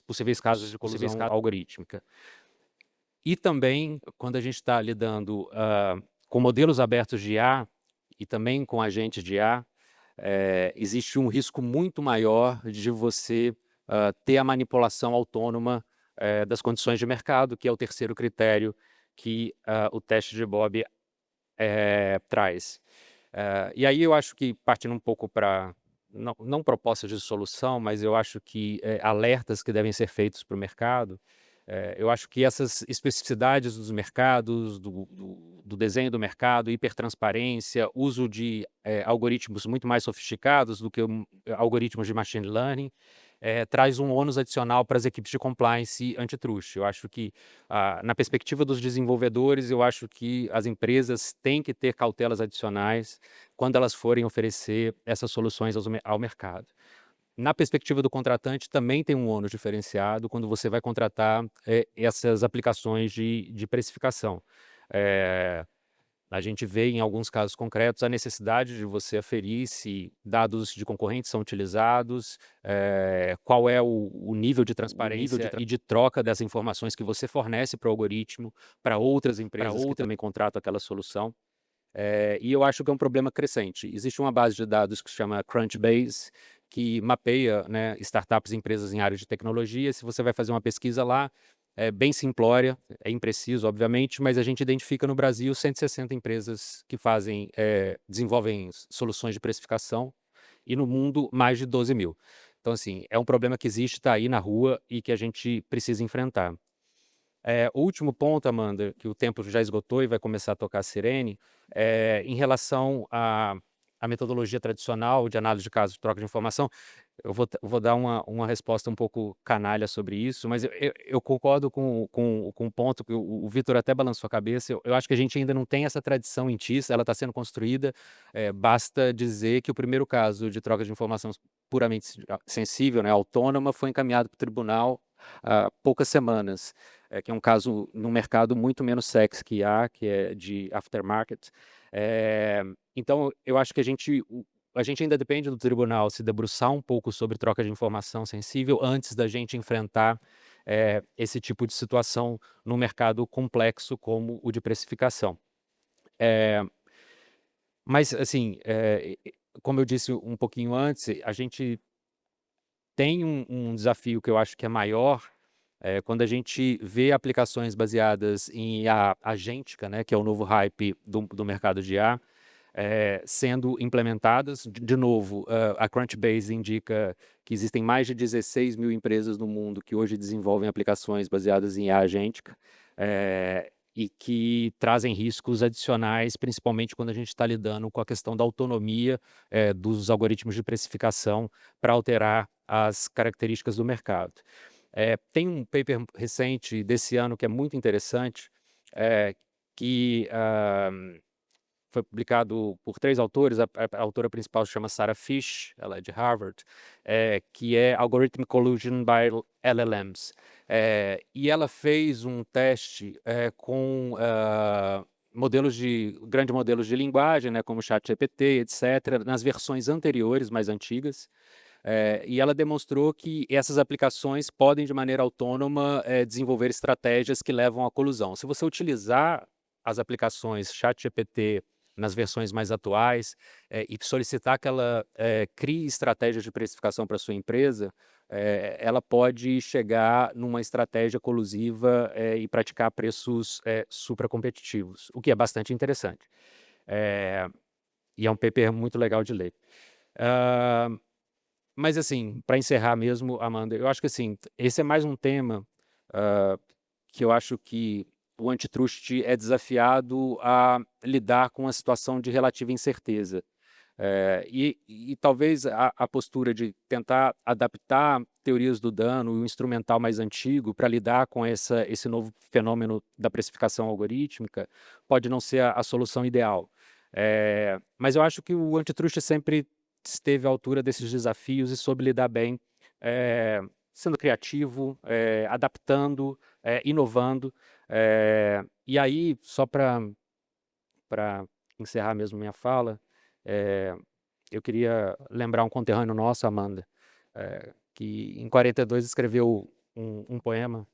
possíveis casos de colisão algorítmica. E também, quando a gente está lidando com modelos abertos de IA e também com agentes de IA, existe um risco muito maior de você ter a manipulação autônoma das condições de mercado, que é o terceiro critério que o teste de Bob traz. E aí eu acho que, partindo um pouco para, não propostas de solução, mas eu acho que alertas que devem ser feitos para o mercado, eu acho que essas especificidades dos mercados, do desenho do mercado, hipertransparência, uso de algoritmos muito mais sofisticados do que algoritmos de machine learning, traz um ônus adicional para as equipes de compliance antitrust. Eu acho que, na perspectiva dos desenvolvedores, eu acho que as empresas têm que ter cautelas adicionais quando elas forem oferecer essas soluções ao mercado. Na perspectiva do contratante, também tem um ônus diferenciado quando você vai contratar essas aplicações de precificação. A gente vê em alguns casos concretos a necessidade de você aferir se dados de concorrentes são utilizados, qual é o nível de transparência e de troca das informações que você fornece para o algoritmo, para outras empresas que também contratam aquela solução. E eu acho que é um problema crescente. Existe uma base de dados que se chama Crunchbase, que mapeia, né, startups e empresas em área de tecnologia. Se você vai fazer uma pesquisa lá, é bem simplória, é impreciso, obviamente, mas a gente identifica no Brasil 160 empresas que desenvolvem soluções de precificação e no mundo mais de 12 mil. Então, assim, é um problema que existe, está aí na rua e que a gente precisa enfrentar. O último ponto, Amanda, que o tempo já esgotou e vai começar a tocar a sirene, em relação à metodologia tradicional de análise de casos de troca de informação. Eu vou dar uma resposta um pouco canalha sobre isso, mas eu concordo com o ponto que o Vitor até balançou a cabeça. Eu acho que a gente ainda não tem essa tradição em TIS, ela está sendo construída. Basta dizer que o primeiro caso de troca de informação puramente sensível, né, autônoma, foi encaminhado para o tribunal há poucas semanas, que é um caso num mercado muito menos sexy que há, que é de aftermarket. Então, eu acho que a gente ainda depende do tribunal se debruçar um pouco sobre troca de informação sensível antes da gente enfrentar esse tipo de situação num mercado complexo como o de precificação. Mas, assim, como eu disse um pouquinho antes, a gente tem um desafio que eu acho que é maior quando a gente vê aplicações baseadas em IA agêntica, né, que é o novo hype do mercado de IA, sendo implementadas. De novo, a Crunchbase indica que existem mais de 16 mil empresas no mundo que hoje desenvolvem aplicações baseadas em IA agêntica e que trazem riscos adicionais, principalmente quando a gente está lidando com a questão da autonomia dos algoritmos de precificação para alterar as características do mercado. Tem um paper recente desse ano que é muito interessante, que foi publicado por 3 autores. A autora principal se chama Sarah Fish, ela é de Harvard, que é Algorithmic Collusion by LLMs. E ela fez um teste com grandes modelos de linguagem, né, como o ChatGPT, etc., nas versões anteriores, mais antigas. E ela demonstrou que essas aplicações podem, de maneira autônoma, desenvolver estratégias que levam à colusão. Se você utilizar as aplicações ChatGPT nas versões mais atuais e solicitar que ela crie estratégias de precificação para sua empresa, ela pode chegar numa estratégia colusiva e praticar preços supracompetitivos, o que é bastante interessante. E é um paper muito legal de ler. Mas, assim, para encerrar mesmo, Amanda, eu acho que, assim, esse é mais um tema que eu acho que o antitrust é desafiado a lidar com uma situação de relativa incerteza. E talvez a postura de tentar adaptar teorias do dano e o instrumental mais antigo para lidar com esse novo fenômeno da precificação algorítmica pode não ser a solução ideal. Mas eu acho que o antitrust sempre esteve à altura desses desafios e soube lidar bem, sendo criativo, adaptando, inovando. E aí, só para encerrar mesmo minha fala, eu queria lembrar um conterrâneo nosso, Amanda, que em 42 escreveu um poema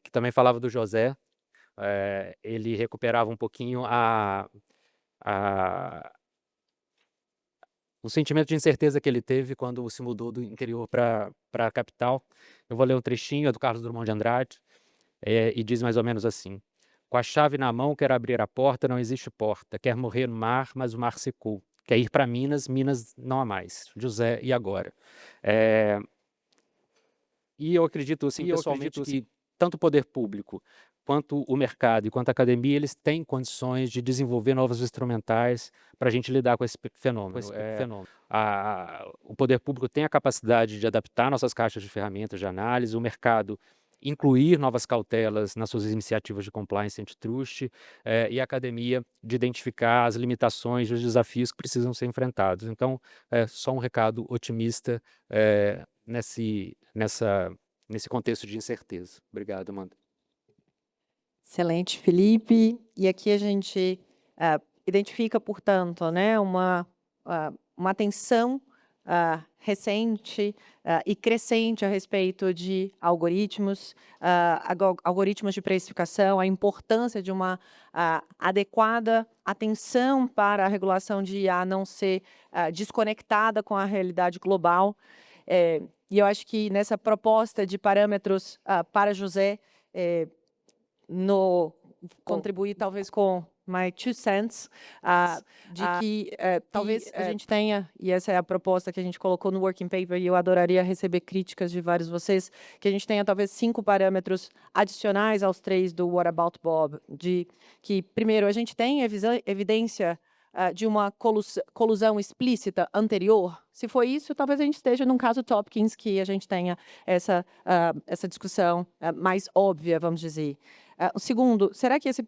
que também falava do José. Ele recuperava um pouquinho o sentimento de incerteza que ele teve quando se mudou do interior para a capital. Eu vou ler um trechinho, é do Carlos Drummond de Andrade, e diz mais ou menos assim: com a chave na mão, quer abrir a porta, não existe porta. Quer morrer no mar, mas o mar secou. Quer ir para Minas, Minas não há mais. José, e agora? E eu acredito, assim, pessoalmente, que tanto o poder público quanto o mercado e quanto a academia, eles têm condições de desenvolver novos instrumentais para a gente lidar com esse fenômeno. O poder público tem a capacidade de adaptar nossas caixas de ferramentas de análise, o mercado incluir novas cautelas nas suas iniciativas de compliance antitrust, e a academia de identificar as limitações e os desafios que precisam ser enfrentados. Então, só um recado otimista nesse contexto de incerteza. Obrigado, Amanda. Excelente, Felipe. E aqui a gente identifica, portanto, né, uma atenção recente e crescente a respeito de algoritmos, algoritmos de precificação, a importância de uma adequada atenção para a regulação de IA não ser desconectada com a realidade global. E eu acho que nessa proposta de parâmetros para José, contribuir talvez com my 2 cents, de que talvez a gente tenha, e essa é a proposta que a gente colocou no working paper, e eu adoraria receber críticas de vários de vocês, que a gente tenha talvez 5 parâmetros adicionais aos 3 do What About Bob, de que, primeiro, a gente tem evidência de uma colusão explícita anterior. Se for isso, talvez a gente esteja num caso Topkins que a gente tenha essa discussão mais óbvia, vamos dizer. O segundo, será que esse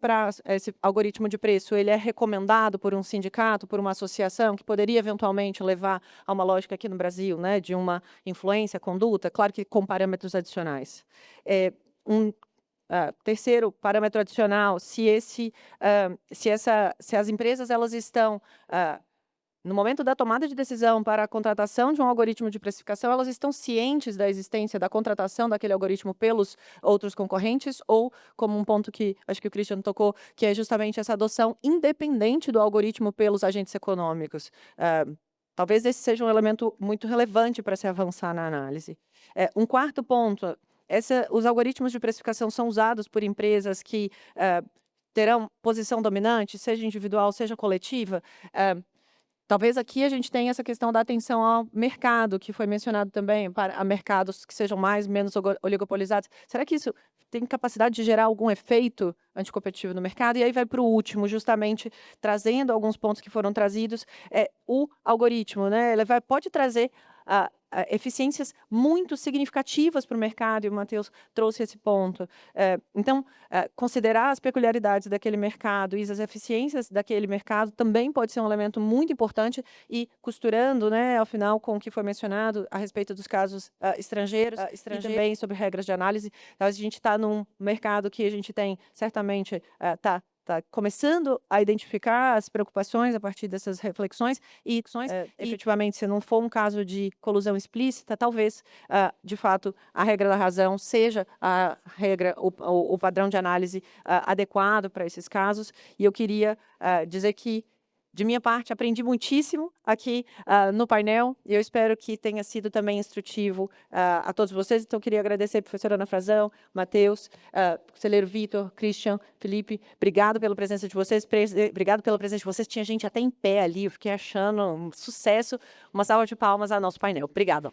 algoritmo de preço ele é recomendado por um sindicato, por uma associação, que poderia eventualmente levar a uma lógica aqui no Brasil, né, de uma influência, conduta? Claro que com parâmetros adicionais. Terceiro parâmetro adicional, se as empresas elas estão no momento da tomada de decisão para a contratação de um algoritmo de precificação, elas estão cientes da existência da contratação daquele algoritmo pelos outros concorrentes, ou, como um ponto que acho que o Christian tocou, que é justamente essa adoção independente do algoritmo pelos agentes econômicos. Talvez esse seja um elemento muito relevante para se avançar na análise. Um quarto ponto, os algoritmos de precificação são usados por empresas que terão posição dominante, seja individual, seja coletiva. Talvez aqui a gente tenha essa questão da atenção ao mercado, que foi mencionado também, para mercados que sejam mais ou menos oligopolizados. Será que isso tem capacidade de gerar algum efeito anticompetitivo no mercado? E aí vai para o último, justamente trazendo alguns pontos que foram trazidos. O algoritmo, né, ele pode trazer eficiências muito significativas para o mercado, e o Matheus trouxe esse ponto. Então, considerar as peculiaridades daquele mercado e as eficiências daquele mercado também pode ser um elemento muito importante, e costurando, né, ao final, com o que foi mencionado a respeito dos casos estrangeiros, e também sobre regras de análise. A gente está num mercado que a gente tem, certamente, está começando a identificar as preocupações a partir dessas reflexões e efetivamente, se não for um caso de colusão explícita, talvez, de fato, a regra da razão seja a regra, o padrão de análise adequado para esses casos. E eu queria dizer que, de minha parte, aprendi muitíssimo aqui no painel, e eu espero que tenha sido também instrutivo a todos vocês. Então, eu queria agradecer a professora Ana Frazão, Matheus, conselheiro Vitor, Christian, Felipe. Obrigado pela presença de vocês. Obrigado pela presença de vocês. Tinha gente até em pé ali, eu fiquei achando um sucesso. Uma salva de palmas ao nosso painel. Obrigada.